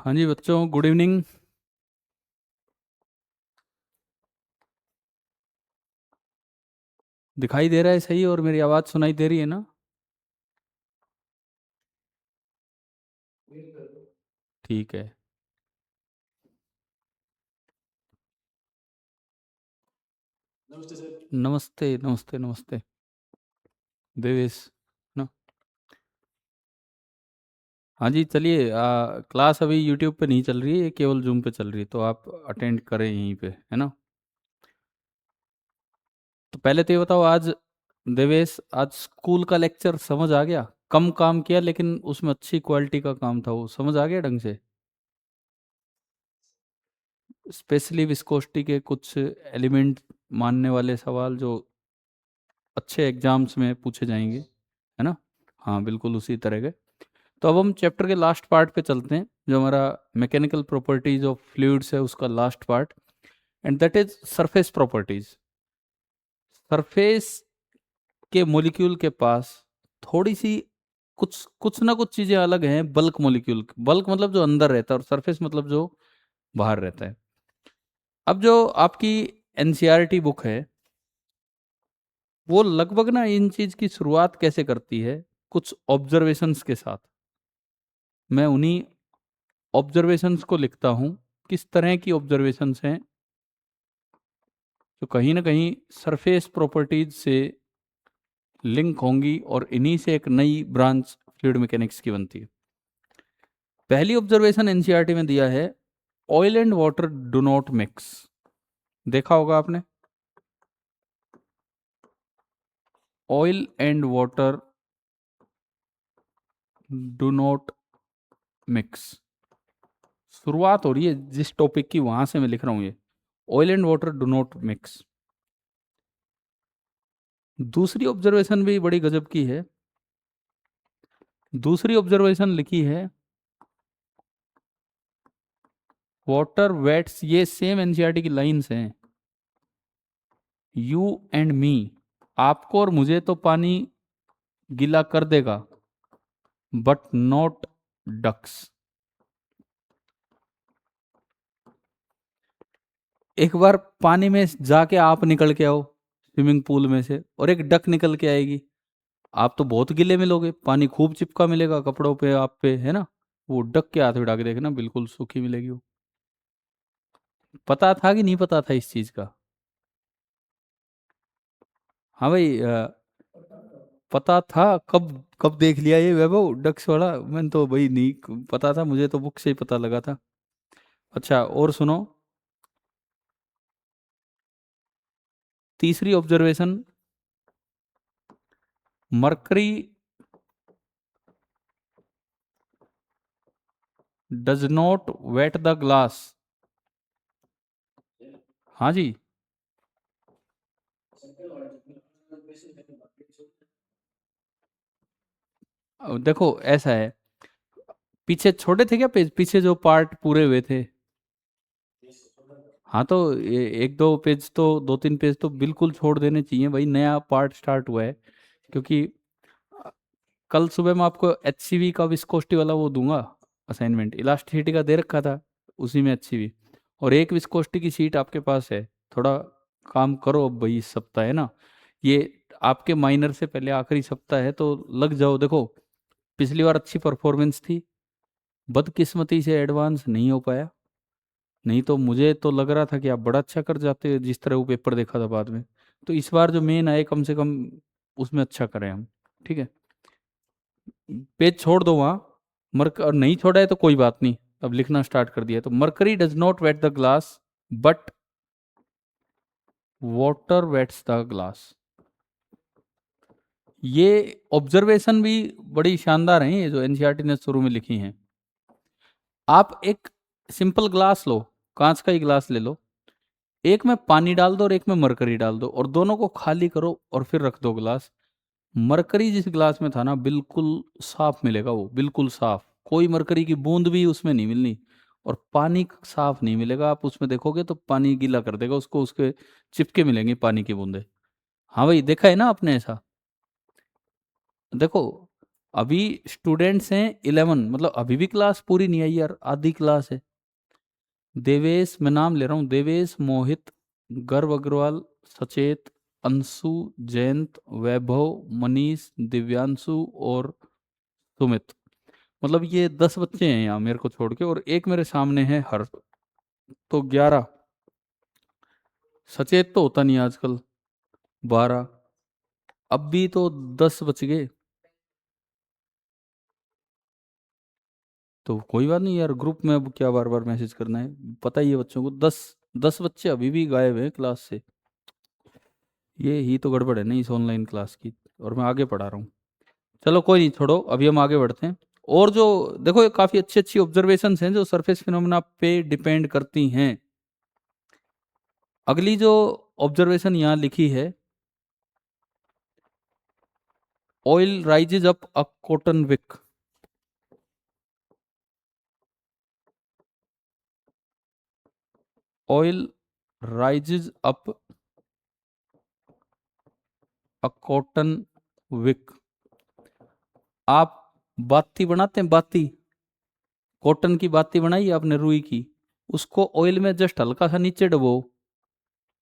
हाँ जी बच्चों, good evening. दिखाई दे रहा है सही और मेरी आवाज़ सुनाई दे रही है ना? ठीक है। नमस्ते नमस्ते नमस्ते। देवेश ना। हाँ जी, चलिए। क्लास अभी यूट्यूब पे नहीं चल रही है, केवल जूम पे चल रही है, तो आप अटेंड करें यहीं पे, है ना? तो पहले तो ये बताओ, आज देवेश, आज स्कूल का लेक्चर समझ आ गया? कम काम किया लेकिन उसमें अच्छी क्वालिटी का काम था, वो समझ आ गया ढंग से? स्पेशली विस्कोसिटी के कुछ एलिमेंट मानने वाले सवाल जो अच्छे एग्जाम्स में पूछे जाएंगे, है ना? हाँ, बिल्कुल उसी तरह के। तो अब हम चैप्टर के लास्ट पार्ट पे चलते हैं, जो हमारा मैकेनिकल प्रॉपर्टीज ऑफ फ्लूइड्स है, उसका last part, and that is surface properties. Surface के मॉलिक्यूल के पास थोड़ी सी कुछ कुछ ना कुछ चीजें अलग हैं बल्क मॉलिक्यूल। बल्क मतलब जो अंदर रहता है, और सरफेस मतलब जो बाहर रहता है। अब जो आपकी एनसीईआरटी बुक है, वो लगभग ना इन चीज की शुरुआत कैसे करती है, कुछ ऑब्जर्वेशंस के साथ। मैं उन्हीं ऑब्जर्वेशंस को लिखता हूँ। किस तरह की ऑब्जर्वेशंस हैं जो कहीं ना कहीं सरफेस प्रॉपर्टीज से लिंक होंगी, और इन्हीं से एक नई ब्रांच फ्लूइड मैकेनिक्स की बनती है। पहली ऑब्जर्वेशन एनसीईआरटी में दिया है, oil and water do not mix. देखा होगा आपने, oil and water do not mix. शुरुआत हो रही है जिस टॉपिक की, वहां से मैं लिख रहा हूं ये, oil and water do not mix. दूसरी ऑब्जर्वेशन भी बड़ी गजब की है। दूसरी ऑब्जर्वेशन लिखी है, वाटर वेट्स, ये सेम एनसीईआरटी की लाइंस हैं। यू एंड मी, आपको और मुझे तो पानी गीला कर देगा, बट नॉट डक्स। एक बार पानी में जाके आप निकल के आओ स्विमिंग पूल में से, और एक डक निकल के आएगी, आप तो बहुत गीले मिलोगे, पानी खूब चिपका मिलेगा कपड़ों पे, आप पे, है ना? वो डक के हाथ में डाल के देखना, बिल्कुल सूखी मिलेगी वो। पता था कि नहीं पता था इस चीज का? हाँ भाई, पता था। कब कब देख लिया ये वैभव डक्स वाला? मैंने तो भाई नहीं पता था, मुझे तो बुक से ही पता लगा था। अच्छा, और सुनो। तीसरी observation, mercury does not wet the glass. हाँ जी। देखो ऐसा है, पीछे छोटे थे क्या पेज, पीछे जो पार्ट पूरे हुए थे? हाँ तो एक दो पेज तो, दो तीन पेज तो बिल्कुल छोड़ देने चाहिए भाई, नया पार्ट स्टार्ट हुआ है। क्योंकि अ, कल सुबह मैं आपको एचसीवी का विस्कोसिटी वाला वो दूंगा असाइनमेंट, इलास्टिसिटी का दे रखा था, उसी में एचसीवी और एक विस्कोसिटी की सीट आपके पास है। थोड़ा काम करो अब भाई, इस सप्ताह है ना ये, आपके माइनर से पहले आखिरी सप्ताह है, तो लग जाओ। देखो, पिछली बार अच्छी परफॉर्मेंस थी, बदकिस्मती से एडवांस नहीं हो पाया, नहीं तो मुझे तो लग रहा था कि आप बड़ा अच्छा कर जाते, जिस तरह वो पेपर देखा था बाद में। तो इस बार जो मेन आए, कम से कम उसमें अच्छा करें हम। ठीक है, पेज छोड़ दो वहाँ। मर्क और नहीं छोड़ा है तो कोई बात नहीं, अब लिखना स्टार्ट कर दिया है। तो mercury does not wet the glass, but water wets the glass. ये ऑब्जर्वेशन भी बड़ी शानदार है, ये जो एनसीईआरटी ने शुरू में लिखी हैं। आप एक सिंपल ग्लास लो, कांच का ही ग्लास ले लो, एक में पानी डाल दो और एक में मरकरी डाल दो, और दोनों को खाली करो और फिर रख दो ग्लास। मरकरी जिस ग्लास में था ना, बिल्कुल साफ मिलेगा वो, बिल्कुल साफ, कोई मरकरी की बूंद भी उसमें नहीं मिलनी। और पानी साफ नहीं मिलेगा, आप उसमें देखोगे तो पानी गीला कर देगा उसको, उसके चिपके मिलेंगे पानी की बूंदे। हाँ भाई, देखा है ना आपने ऐसा? देखो, अभी स्टूडेंट्स हैं 11, मतलब अभी भी क्लास पूरी नहीं आई यार, आधी क्लास है। देवेश, मैं नाम ले रहा हूँ, देवेश, मोहित, गर्व अग्रवाल, सचेत, अंशु, जयंत, वैभव, मनीष, दिव्यांशु और सुमित। मतलब ये 10 बच्चे हैं यहाँ मेरे को छोड़ के, और एक मेरे सामने है हर्ष, तो 11। सचेत तो होता नहीं आजकल, 12। अब भी तो 10 बच गए। तो कोई बात नहीं यार, ग्रुप में अब क्या बार बार मैसेज करना है, पता ही है बच्चों को। 10 बच्चे अभी भी गायब हैं क्लास से। ये ही तो गड़बड़ है ना इस ऑनलाइन क्लास की, और मैं आगे पढ़ा रहा हूँ। चलो कोई नहीं, छोड़ो, अभी हम आगे बढ़ते हैं। और जो देखो, ये काफ़ी अच्छी अच्छी ऑब्जर्वेशंस हैं जो सरफेस फिनोमेना पे डिपेंड करती हैं। अगली जो ऑब्जर्वेशन यहाँ लिखी है, oil rises up a cotton wick. Oil rises up a cotton wick. आप बाती बनाते हैं, बाती, कॉटन की बाती बनाई है आपने, रुई की, उसको ऑयल में जस्ट हल्का सा नीचे डबो,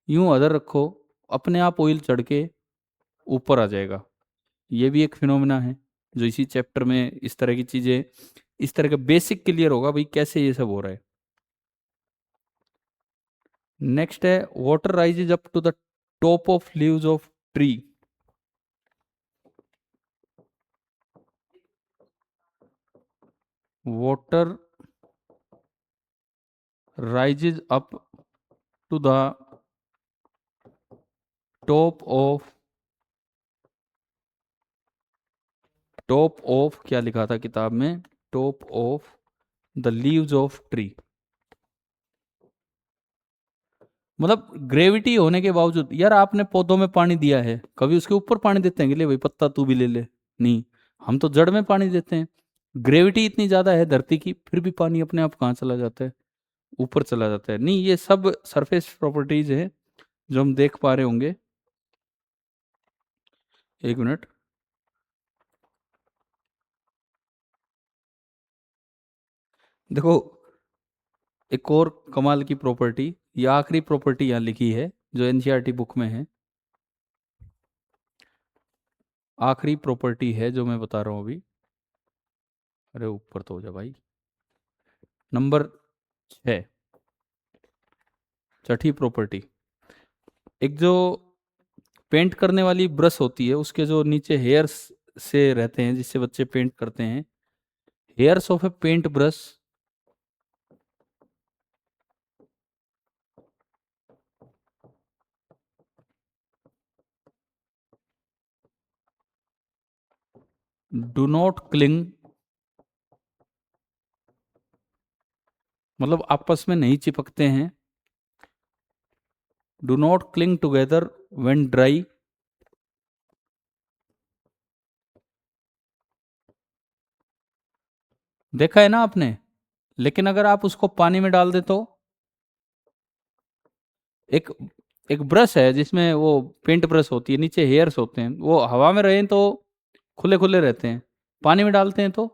यूं अदर रखो, अपने आप ऑयल चढ़ के ऊपर आ जाएगा। ये भी एक फिनोमेना है जो इसी चैप्टर में इस तरह की चीजें, इस तरह का बेसिक क्लियर होगा भाई कैसे ये सब हो रहा है। नेक्स्ट है, water rises up to the top of leaves of tree. Water rises up to the top of क्या लिखा था किताब में, top of the leaves of tree. मतलब ग्रेविटी होने के बावजूद, यार आपने पौधों में पानी दिया है, कभी उसके ऊपर पानी देते हैं कि ले भाई पत्ता तू भी ले ले? नहीं, हम तो जड़ में पानी देते हैं। ग्रेविटी इतनी ज्यादा है धरती की, फिर भी पानी अपने आप कहाँ चला जाता है, ऊपर चला जाता है। नहीं, ये सब सरफेस प्रॉपर्टीज है जो हम देख पा रहे होंगे। एक मिनट, देखो, एक और कमाल की प्रॉपर्टी, ये आखिरी प्रॉपर्टी यहाँ लिखी है जो एनसीईआरटी बुक में है। आखिरी प्रॉपर्टी है जो मैं बता रहा हूँ अभी। अरे ऊपर तो हो जा भाई। नंबर 6, छठी प्रॉपर्टी। एक जो पेंट करने वाली ब्रश होती है, उसके जो नीचे हेयर्स से रहते हैं जिससे बच्चे पेंट करते हैं, hairs of a paint brush do not cling, मतलब आपस में नहीं चिपकते हैं, do not cling together when dry. देखा है ना आपने? लेकिन अगर आप उसको पानी में डाल दे तो, एक एक ब्रश है जिसमें वो पेंट ब्रश होती है, नीचे हेयर्स होते हैं, वो हवा में रहें तो खुले खुले रहते हैं, पानी में डालते हैं तो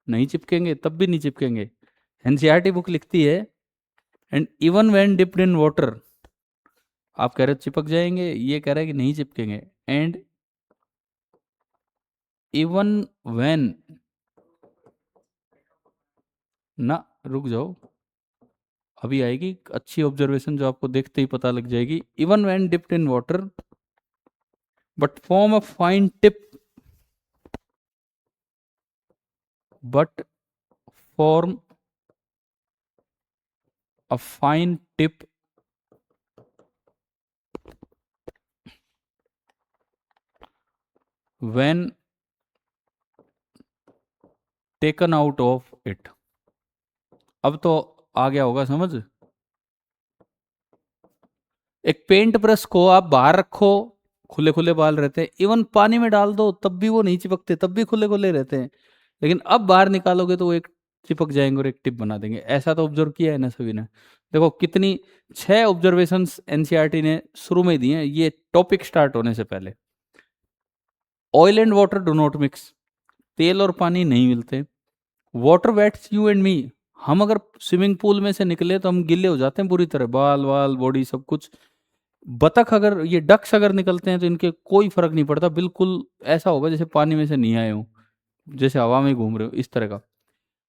नहीं चिपकेंगे, तब भी नहीं चिपकेंगे। एनसीईआरटी बुक लिखती है, and even when dipped in water, आप कह रहे हो चिपक जाएंगे, ये कह रहे हैं कि नहीं चिपकेंगे। एंड इवन व्हेन, ना, रुक जाओ, अभी आएगी अच्छी ऑब्जर्वेशन जो आपको देखते ही पता लग जाएगी। Even when dipped in water but form a fine tip, but form a fine tip when taken out of it. अब तो आ गया होगा समझ। एक पेंट ब्रश को आप बाहर रखो, खुले खुले बाल रहते हैं, इवन पानी में डाल दो तब भी वो नहीं चिपकते, तब भी खुले खुले रहते हैं। लेकिन अब बाहर निकालोगे तो वो एक चिपक जाएंगे और एक टिप बना देंगे। ऐसा तो ऑब्जर्व किया है ना सभी ने। देखो कितनी, 6 ऑब्जर्वेशंस एनसीईआरटी ने शुरू में दी हैं ये टॉपिक स्टार्ट होने से पहले। Oil and water do not mix, तेल और पानी नहीं मिलते। Water wets you and me. हम अगर स्विमिंग पूल में से निकले तो हम गीले हो जाते हैं पूरी तरह, बाल वाल बॉडी सब कुछ। बतख अगर, ये डक्स अगर निकलते हैं तो इनके कोई फर्क नहीं पड़ता, बिल्कुल ऐसा होगा जैसे पानी में से नहीं आए हो, जैसे हवा में घूम रहे हो, इस तरह का।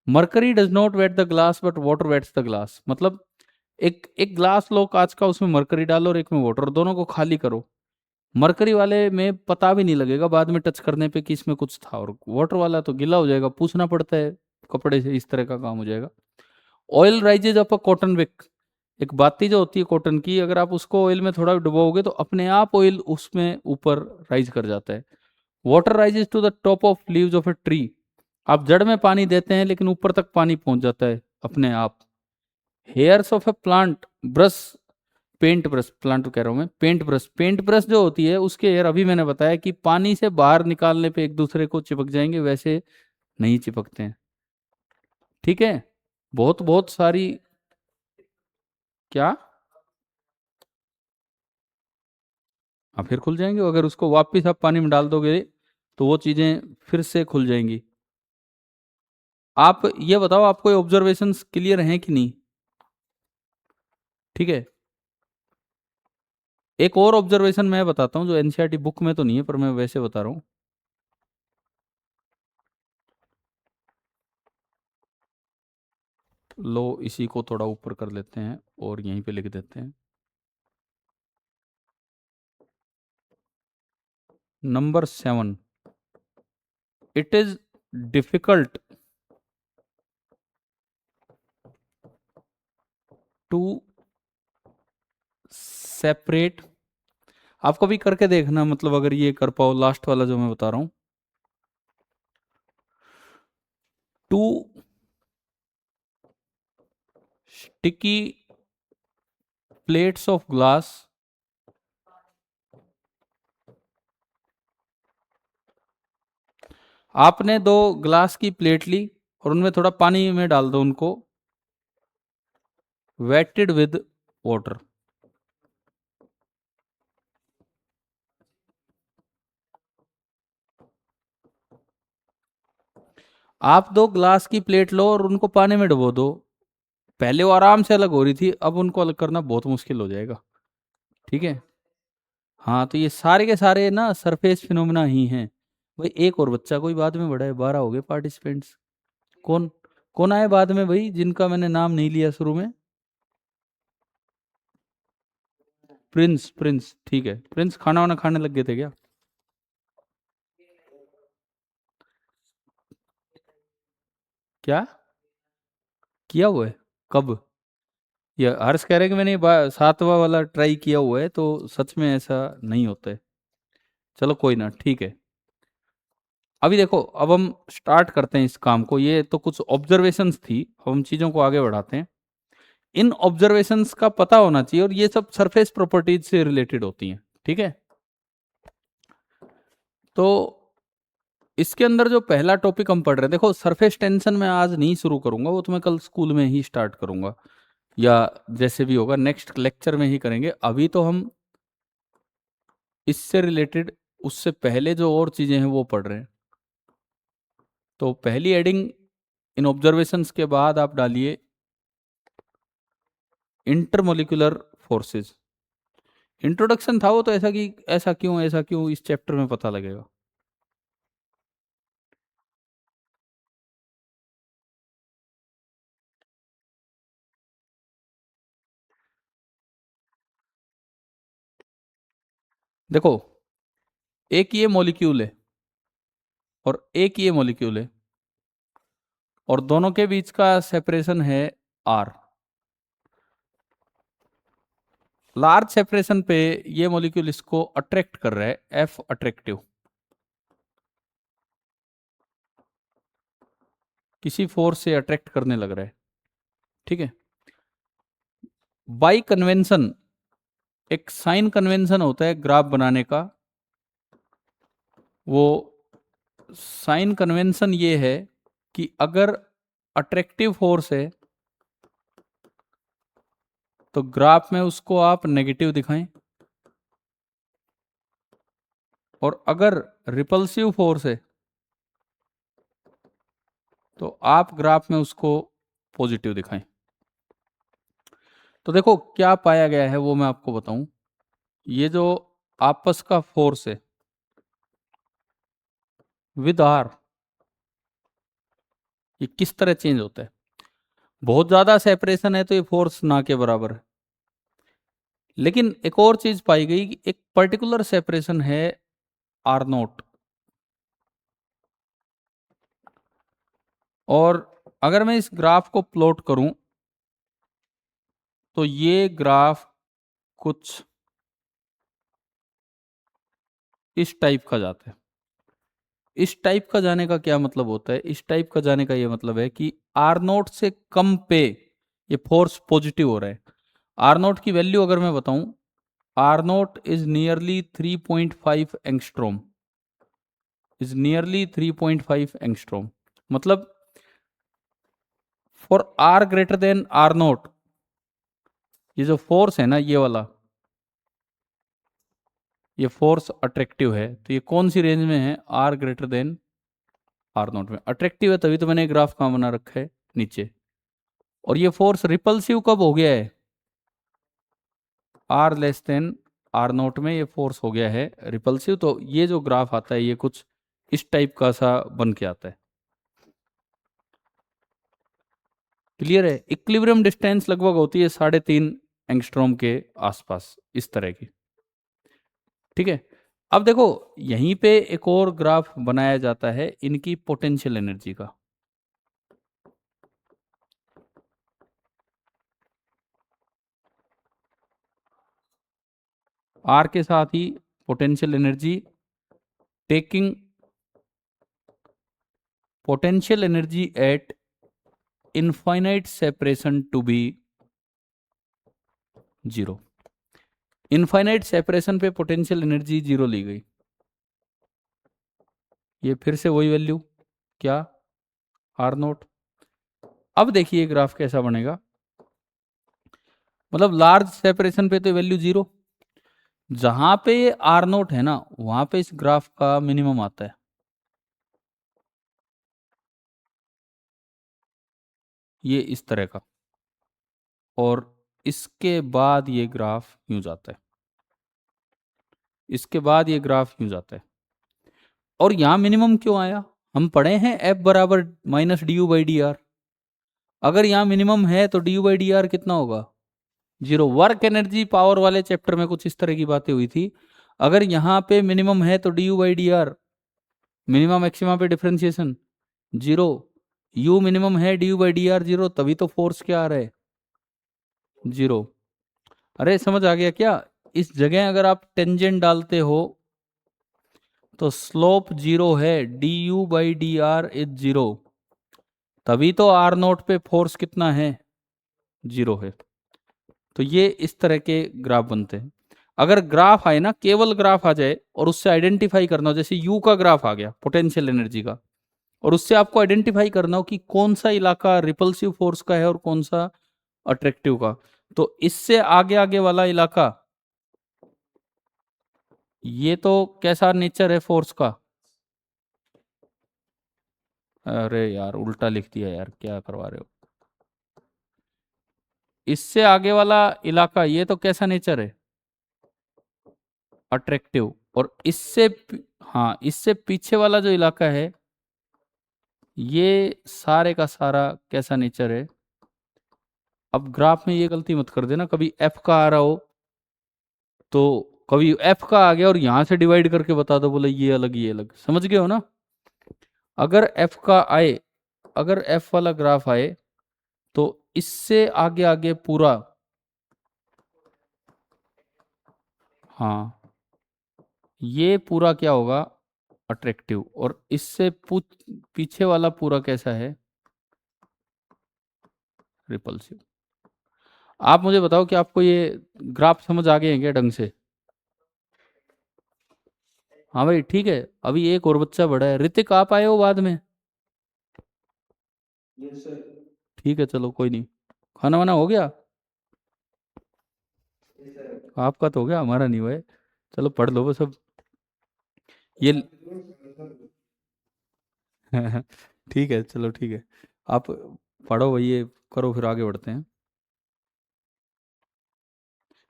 Mercury does not wet the glass but water wets the glass. मतलब एक एक ग्लास लो कांच का, उसमें मरकरी डालो और एक में वाटर, दोनों को खाली करो। मरकरी वाले में पता भी नहीं लगेगा बाद में टच करने पे कि इसमें कुछ था, और वाटर वाला तो गीला हो जाएगा, पूछना पड़ता है कपड़े से, इस तरह का काम हो जाएगा। Oil rises up a cotton wick. एक बाती जो होती है कॉटन की, अगर आप उसको ऑयल में थोड़ा डुबोगे तो अपने आप ऑयल उसमें ऊपर राइज कर जाता है। Water rises to the top of leaves of a tree. आप जड़ में पानी देते हैं लेकिन ऊपर तक पानी पहुंच जाता है अपने आप। Hairs of a plant brush, paint brush, plant कह रहा हूं मैं, पेंट ब्रश, पेंट ब्रश जो होती है उसके हेयर, अभी मैंने बताया कि पानी से बाहर निकालने पे एक दूसरे को चिपक जाएंगे, वैसे नहीं चिपकते हैं। ठीक है, बहुत बहुत सारी। क्या? हाँ, फिर खुल जाएंगे, अगर उसको वापस आप पानी में डाल दोगे तो वो चीजें फिर से खुल जाएंगी। आप ये बताओ, आपको ऑब्जर्वेशंस क्लियर हैं कि नहीं? ठीक है, एक और ऑब्जर्वेशन मैं बताता हूँ जो एनसीईआरटी बुक में तो नहीं है, पर मैं वैसे बता रहा हूँ। लो, इसी को थोड़ा ऊपर कर लेते हैं और यहीं पे लिख देते हैं। Number 7, it is difficult to separate. आप कभी करके देखना, मतलब अगर ये कर पाओ, लास्ट वाला जो मैं बता रहा हूं, two sticky plates of glass. आपने दो ग्लास की प्लेट ली और उनमें थोड़ा पानी में डाल दो उनको, वेटेड विद वाटर। आप दो ग्लास की प्लेट लो और उनको पानी में डुबो दो। पहले वो आराम से अलग हो रही थी, अब उनको अलग करना बहुत मुश्किल हो जाएगा। ठीक है, हाँ, तो ये सारे के सारे ना सरफेस फिनोमिना ही हैं। भाई एक और बच्चा कोई बाद में बढ़ा है, 12 हो गए पार्टिसिपेंट्स। कौन कौन आए बाद में भाई, जिनका मैंने नाम नहीं लिया शुरू में? प्रिंस, प्रिंस, ठीक है, प्रिंस खाना वाना खाने लग गए थे क्या? क्या किया हुआ है? कब? ये हर्ष कह रहे हैं कि मैंने ये 7वां वाला ट्राई किया हुआ है, तो सच में ऐसा नहीं होता है। चलो कोई ना, ठीक है। अभी देखो, अब हम स्टार्ट करते हैं इस काम को। ये तो कुछ ऑब्जर्वेशंस थी, अब हम चीज़ों को आगे बढ़ाते हैं। इन ऑब्जर्वेशंस का पता होना चाहिए, और ये सब सरफेस प्रॉपर्टीज से रिलेटेड होती हैं। ठीक है, तो इसके अंदर जो पहला टॉपिक हम पढ़ रहे हैं, देखो सरफेस टेंशन मैं आज नहीं शुरू करूंगा, वो तो मैं कल स्कूल में ही स्टार्ट करूंगा, या जैसे भी होगा नेक्स्ट लेक्चर में ही करेंगे। अभी तो हम इससे रिलेटेड, उससे पहले जो और चीज़ें हैं वो पढ़ रहे हैं। तो पहली हेडिंग इन ऑब्जर्वेशंस के बाद आप डालिए इंटरमोलिकुलर फोर्सेस। इंट्रोडक्शन था वो, तो ऐसा कि ऐसा क्यों इस चैप्टर में पता लगेगा। देखो, एक ये मॉलिक्यूल है और एक ये मॉलिक्यूल है, और दोनों के बीच का सेपरेशन है आर। लार्ज सेपरेशन पे ये मॉलिक्यूल इसको अट्रैक्ट कर रहा है, एफ अट्रैक्टिव, किसी फोर्स से अट्रैक्ट करने लग रहा है। ठीक है, बाई कन्वेंशन, एक साइन कन्वेंशन होता है ग्राफ बनाने का। वो साइन कन्वेंशन ये है कि अगर अट्रैक्टिव फोर्स है तो ग्राफ में उसको आप नेगेटिव दिखाएं, और अगर रिपल्सिव फोर्स है तो आप ग्राफ में उसको पॉजिटिव दिखाएं। तो देखो क्या पाया गया है वो मैं आपको बताऊं। ये जो आपस का फोर्स है विद आर, ये किस तरह चेंज होता है। बहुत ज्यादा सेपरेशन है तो ये फोर्स ना के बराबर है। लेकिन एक और चीज पाई गई कि एक पर्टिकुलर सेपरेशन है आर नोट। और अगर मैं इस ग्राफ को प्लॉट करूं तो ये ग्राफ कुछ इस टाइप का जाता है। इस टाइप का जाने का क्या मतलब होता है, इस टाइप का जाने का ये मतलब है कि आर नोट से कम पे ये फोर्स पॉजिटिव हो रहा है। आर नोट की वैल्यू अगर मैं बताऊं, R naught is nearly 3.5 angstrom, is nearly 3.5 angstrom. मतलब for R greater than are naught, ये जो फोर्स है ना ये वाला, ये फोर्स अट्रैक्टिव है। तो ये कौन सी रेंज में है, r greater than are naught में अट्रैक्टिव है, तभी तो मैंने ग्राफ कहाँ बना रखा है, नीचे। और ये फोर्स रिपल्सिव कब हो गया है, r less than are naught में ये फोर्स हो गया है रिपल्सिव। तो ये जो ग्राफ आता है ये कुछ इस टाइप का सा बन के आता है। क्लियर है। इक्विलिब्रियम डिस्टेंस लगभग होती है 3.5 एंगस्ट्रॉम के आसपास, इस तरह की। ठीक है। अब देखो यहीं पे एक और ग्राफ बनाया जाता है इनकी पोटेंशियल एनर्जी का। आर के साथ ही potential energy, taking potential energy at infinite separation to be zero. Infinite separation पे पोटेंशियल एनर्जी जीरो ली गई। ये फिर से वही वैल्यू, क्या, आर नोट। अब देखिए ग्राफ कैसा बनेगा। मतलब लार्ज सेपरेशन पे तो वैल्यू जीरो, जहां पे ये आर नोट है ना वहां पे इस ग्राफ का मिनिमम आता है, ये इस तरह का। और इसके बाद ये ग्राफ यूं जाता है, इसके बाद ये ग्राफ यूं जाता है। और यहां मिनिमम क्यों आया, हम पढ़े हैं एफ बराबर minus D you by D R. अगर यहाँ मिनिमम है तो D you by D R कितना होगा, जीरो। वर्क एनर्जी पावर वाले चैप्टर में कुछ इस तरह की बातें हुई थी। अगर यहाँ पे मिनिमम है तो D you by D R, minimum maxima पे डिफरेंशिएशन जीरो। यू मिनिमम है, D you by D R zero, तभी तो फोर्स क्या आ रहा है, जीरो। अरे समझ आ गया क्या। इस जगह अगर आप टेंजेंट डालते हो तो स्लोप जीरो है, D you by D R is zero, तभी तो आर नोट पे फोर्स कितना है, जीरो है। तो ये इस तरह के ग्राफ बनते हैं। अगर ग्राफ आए ना, केवल ग्राफ आ जाए और उससे आइडेंटिफाई करना हो, जैसे यू का ग्राफ आ गया पोटेंशियल एनर्जी का, और उससे आपको आइडेंटिफाई करना हो कि कौन सा इलाका रिपल्सिव फोर्स का है और कौन सा अट्रैक्टिव का, तो इससे आगे आगे वाला इलाका, ये तो कैसा नेचर है फोर्स का। अरे यार उल्टा लिख दिया यार, क्या करवा रहे हो। इससे आगे वाला इलाका ये तो कैसा नेचर है, अट्रैक्टिव। और हाँ इससे पीछे वाला जो इलाका है ये सारे का सारा कैसा नेचर है। अब ग्राफ में ये गलती मत कर देना, कभी एफ का आ रहा हो तो कभी एफ का आ गया और यहां से डिवाइड करके बता दो, बोले ये अलग ये अलग, समझ गए हो ना। अगर एफ का आए, अगर एफ वाला ग्राफ आए तो इससे आगे आगे पूरा, हाँ ये पूरा क्या होगा, अट्रैक्टिव। और इससे पीछे वाला पूरा कैसा है, रिपल्सिव। आप मुझे बताओ कि आपको ये ग्राफ समझ आ गए हैं क्या ढंग से। हाँ भाई ठीक है। अभी एक और बच्चा बड़ा है, ऋतिक आप आए हो बाद में। ठीक है चलो कोई नहीं। खाना वाना हो गया, आपका तो हो गया, हमारा नहीं हुआ है। चलो पढ़ लो बस अब ये ठीक है, चलो ठीक है। आप पढ़ो भाई, ये करो, फिर आगे बढ़ते हैं।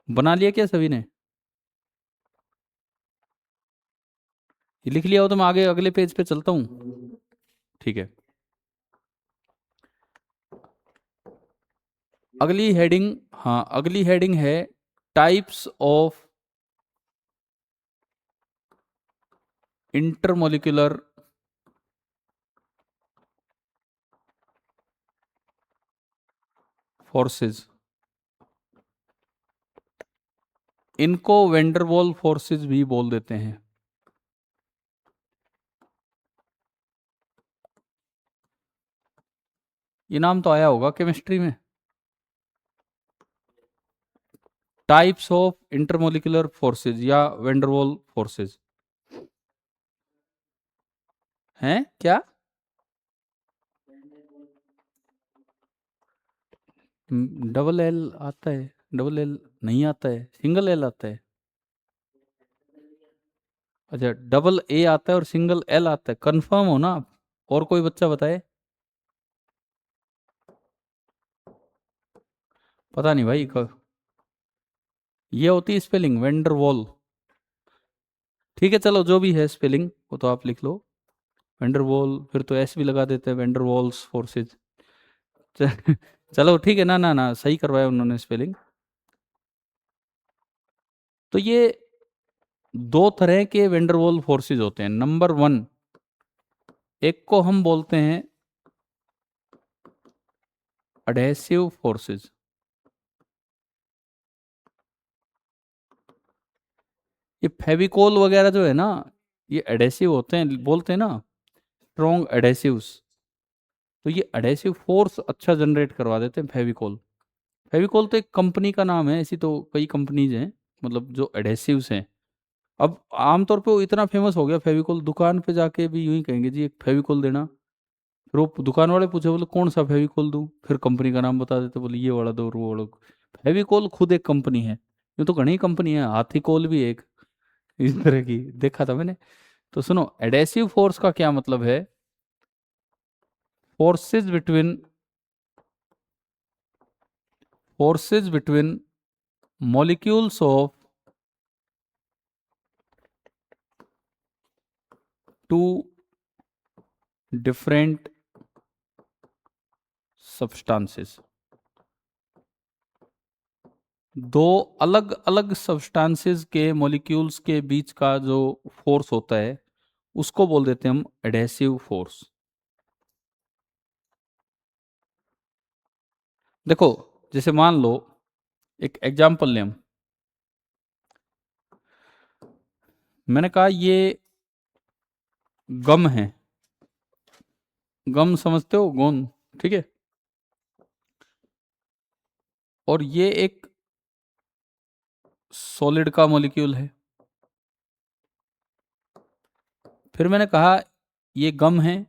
बना लिया क्या सभी ने? ये लिख लिया हो तो मैं आगे अगले पेज पे चलता हूँ। ठीक है। अगली हेडिंग, हाँ अगली हेडिंग है टाइप्स ऑफ इंटरमोलिकुलर फोर्सेस। इनको वेंडरवॉल फोर्सेस भी बोल देते हैं। ये नाम तो आया होगा केमिस्ट्री में। टाइप्स ऑफ इंटरमोलिकुलर फोर्सेस या वेंडरवॉल फोर्सेस। हैं क्या? डबल एल आता है? डबल एल नहीं आता है, सिंगल एल आता है। अच्छा, डबल ए आता है और सिंगल एल आता है, कंफर्म हो ना आप? और कोई बच्चा बताए? पता नहीं भाई ये होती है स्पेलिंग वेंडरवॉल। ठीक है चलो, जो भी है स्पेलिंग वो तो आप लिख लो। वेंडरवॉल, फिर तो एस भी लगा देते हैं, वेंडरवॉल्स फोर्सेज। चलो ठीक है, ना ना ना, सही करवाया उन्होंने स्पेलिंग। तो ये दो तरह के वेंडरवॉल फोर्सेज होते हैं। नंबर वन, एक को हम बोलते हैं अडहेसिव फोर्सेज। ये फेविकोल वगैरह जो है ना, ये एडेसिव होते हैं, बोलते हैं ना स्ट्रॉन्ग एडेसिव्स। तो ये एडेसिव फोर्स अच्छा जनरेट करवा देते हैं फेविकोल। फेविकोल तो एक कंपनी का नाम है, ऐसी तो कई कंपनीज हैं, मतलब जो एडेसिव्स हैं। अब आमतौर पे वो इतना फेमस हो गया फेविकोल, दुकान पे जाके भी यूं ही कहेंगे जी एक फेविकोल देना। फिर वो दुकान वाले पूछे, बोले कौन सा फेविकोल दूं, फिर कंपनी का नाम बता देते, बोले ये वाला दो और वो वाला। फेविकोल खुद एक कंपनी है। यूं तो घनी कंपनी है, हाथी कोल भी एक इस तरह की देखा था मैंने। तो सुनो, एडेसिव फोर्स का क्या मतलब है? Forces between forces between molecules of two different substances. दो अलग अलग सब्सटेंसेस के मॉलिक्यूल्स के बीच का जो फोर्स होता है, उसको बोल देते हैं हम एडेसिव फोर्स। देखो, जैसे मान लो, एक एग्जांपल लें हम। मैंने कहा ये गम है। गम समझते हो, गोंद? ठीक है। और ये एक सॉलिड का मॉलिक्यूल है। फिर मैंने कहा ये गम है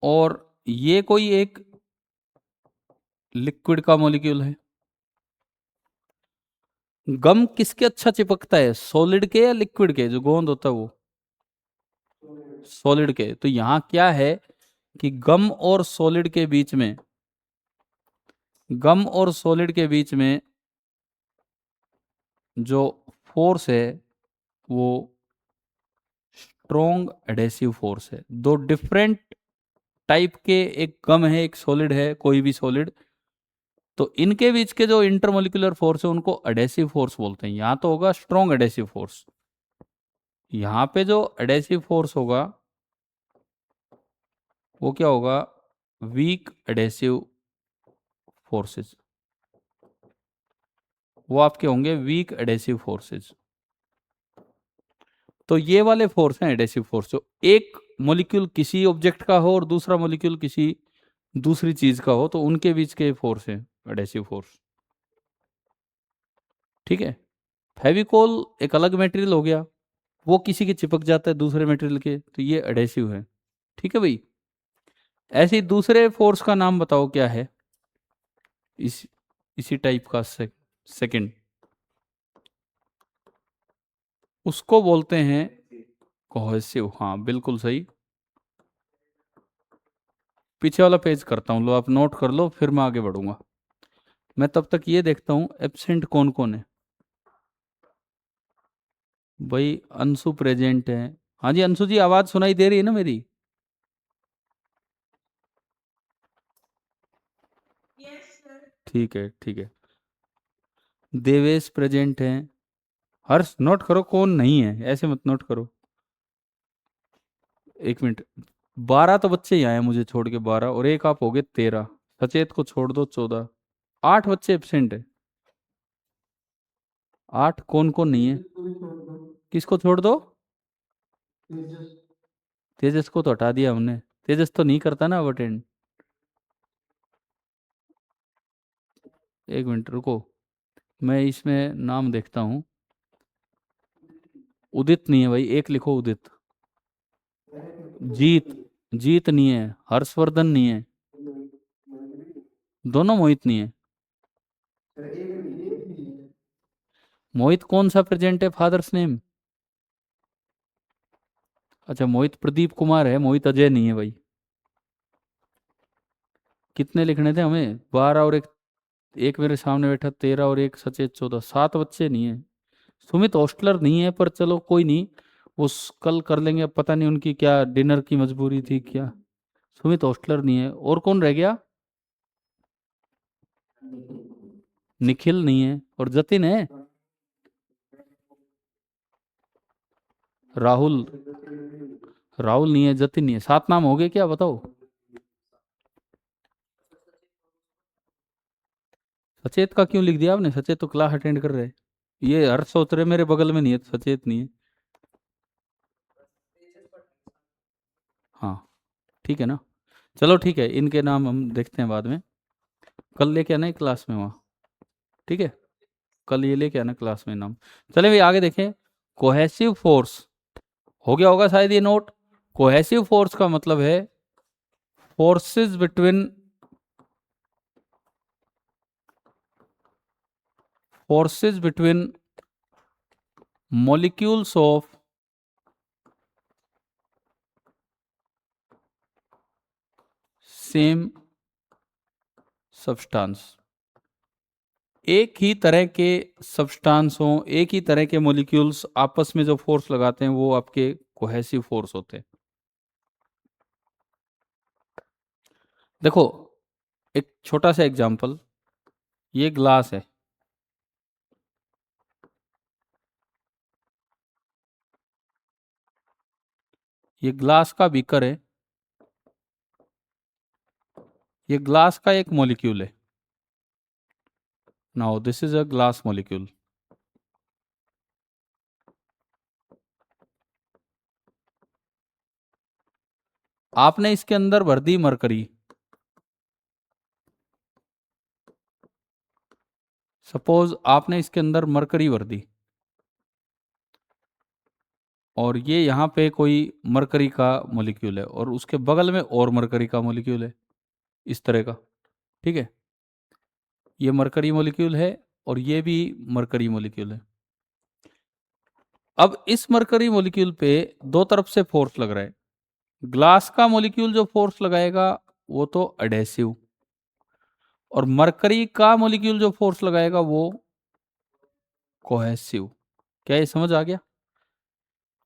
और ये कोई एक लिक्विड का मॉलिक्यूल है। गम किसके अच्छा चिपकता है, सॉलिड के या लिक्विड के? जो गोंद होता है वो सॉलिड के। तो यहाँ क्या है कि गम और सॉलिड के बीच में जो फोर्स है वो स्ट्रॉन्ग एडेसिव फोर्स है। दो डिफरेंट टाइप के, एक गम है एक सॉलिड है, कोई भी सॉलिड। तो इनके बीच के जो इंटरमोलिकुलर फोर्स है उनको एडेसिव फोर्स बोलते हैं। यहाँ तो होगा स्ट्रॉन्ग एडेसिव फोर्स। यहाँ पे जो एडेसिव फोर्स होगा वो क्या होगा? Weak adhesive forces. वो आपके होंगे वीक एडेसिव फोर्सेस। तो ये वाले फोर्स हैं एडेसिव फोर्स। जो एक मॉलिक्यूल किसी ऑब्जेक्ट का हो और दूसरा मॉलिक्यूल किसी दूसरी चीज का हो, तो उनके बीच के फोर्स है एडेसिव फोर्स। ठीक है। फेविकोल एक अलग मटेरियल हो गया, वो किसी के चिपक जाता है दूसरे मटेरियल के, तो ये एडेसिव है। ठीक है भाई। ऐसे ही दूसरे फोर्स का नाम बताओ क्या है, इस इसी टाइप का सेकंड। उसको बोलते हैं कोहेसिव। हाँ बिल्कुल सही। पीछे वाला पेज करता हूँ, लो आप नोट कर लो, फिर मैं आगे बढ़ूंगा। मैं तब तक ये देखता हूँ एब्सेंट कौन कौन है। भाई अंशु प्रेजेंट है। हाँ जी अंशु जी, आवाज सुनाई दे रही है ना मेरी? ठीक है ठीक है। देवेश प्रेजेंट है। हर्ष नोट करो कौन नहीं है, ऐसे मत नोट करो। एक मिनट। 12 तो बच्चे ही आए हैं मुझे छोड़ के, 12 और एक आप हो गए 13। सचेत को छोड़ दो 14। 8 बच्चे एब्सेंट है। 8 कौन कौन नहीं है? किसको छोड़ दो? तेजस को तो हटा दिया हमने। तेजस तो नहीं करता ना अब अटेंड। एक मिनट रुको, मैं इसमें नाम देखता हूँ। उदित नहीं है भाई, एक लिखो उदित। जीत, जीत नहीं है। हर्षवर्धन नहीं है। दोनों मोहित नहीं है। मोहित कौन सा प्रेजेंट है फादर्स नेम? अच्छा मोहित प्रदीप कुमार है, मोहित अजय नहीं है भाई। कितने लिखने थे हमें? 12 और एक, एक मेरे सामने बैठा 13 और एक सचेत 14, 7 बच्चे नहीं है। सुमित हॉस्टलर नहीं है, पर चलो कोई नहीं, वो कल कर लेंगे। अब पता नहीं उनकी क्या डिनर की मजबूरी थी क्या। सुमित हॉस्टलर नहीं है। और कौन रह गया? निखिल नहीं है। और जतिन है। राहुल, राहुल नहीं है, जतिन नहीं है। 7 नाम हो गए क्या बताओ? सचेत का क्यों लिख दिया आपने? सचेत तो क्लास अटेंड कर रहे हैं। ये हर सोच रहे मेरे बगल में नहीं है तो सचेत नहीं है। हाँ ठीक है ना। चलो ठीक है, इनके नाम हम देखते हैं बाद में। कल लेके आना है क्लास में वहाँ। ठीक है, कल ये लेके आना क्लास में नाम। चले भाई आगे देखें। कोहेसिव फोर्स, हो गया होगा शायद ये नोट। कोहेसिव फोर्स का मतलब है forces between, forces between molecules of same substance. एक ही तरह के सब्सटेंसों, एक ही तरह के मॉलिक्यूल्स आपस में जो फोर्स लगाते हैं वो आपके कोहेसिव फोर्स होते हैं। देखो एक छोटा सा एग्जांपल, ये ग्लास है। ये ग्लास का बीकर है। ये ग्लास का एक मॉलिक्यूल है। Now this is a glass molecule. आपने इसके अंदर भर दी मरकरी। सपोज आपने इसके अंदर मरकरी भर दी, और ये यहाँ पे कोई मरकरी का मॉलिक्यूल है, और उसके बगल में और मरकरी का मॉलिक्यूल है, इस तरह का। ठीक है, ये मरकरी मॉलिक्यूल है और ये भी मरकरी मॉलिक्यूल है। अब इस मरकरी मॉलिक्यूल पे दो तरफ से फोर्स लग रहा है। ग्लास का मॉलिक्यूल जो फोर्स लगाएगा वो तो एडेसिव, और मरकरी का मॉलिक्यूल जो फोर्स लगाएगा वो कोहेसिव। क्या ये समझ आ गया?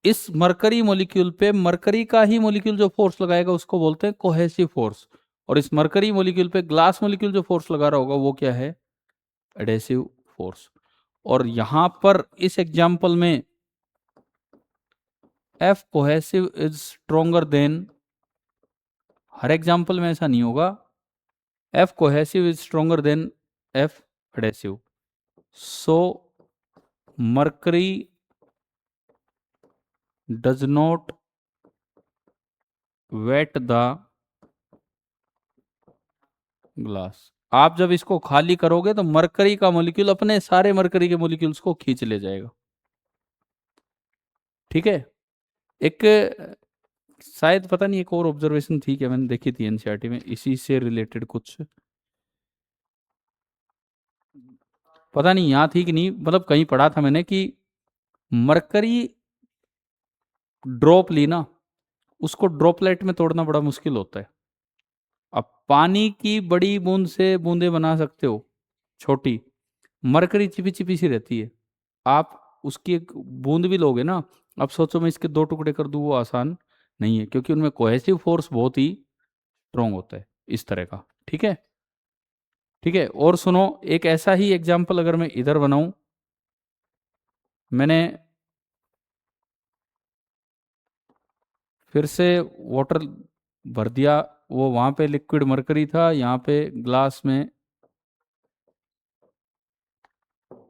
इस मरकरी मॉलिक्यूल पे मरकरी का ही मॉलिक्यूल जो फोर्स लगाएगा उसको बोलते हैं कोहेसिव फोर्स, और इस मरकरी मॉलिक्यूल पे ग्लास मॉलिक्यूल जो फोर्स लगा रहा होगा वो क्या है? Adhesive force. और यहां पर इस एग्जाम्पल में F cohesive is stronger than, हर एग्जाम्पल में ऐसा नहीं होगा। F cohesive is stronger than F adhesive. So mercury does not wet the glass. आप जब इसको खाली करोगे तो मरकरी का मॉलिक्यूल अपने सारे मरकरी के मॉलिक्यूल्स को खींच ले जाएगा। ठीक है। एक शायद पता नहीं एक और ऑब्जर्वेशन थी क्या, मैंने देखी थी एनसीईआरटी में इसी से रिलेटेड कुछ, पता नहीं यहाँ थी कि नहीं, मतलब कहीं पढ़ा था मैंने कि मरकरी ड्रॉप ली ना, उसको ड्रॉपलेट में तोड़ना बड़ा मुश्किल होता है। अब पानी की बड़ी बूंद से बूंदे बना सकते हो छोटी, मरकरी चिपी चिपी सी रहती है। आप उसकी एक बूंद भी लोगे ना, अब सोचो मैं इसके दो टुकड़े कर दूं, वो आसान नहीं है, क्योंकि उनमें कोहेसिव फोर्स बहुत ही स्ट्रोंग होता है इस तरह का। ठीक है, ठीक है। और सुनो, एक ऐसा ही एग्जाम्पल अगर मैं इधर बनाऊं, मैंने फिर से वाटर भर दिया, वो वहां पे लिक्विड मरकरी था, यहाँ पे ग्लास में।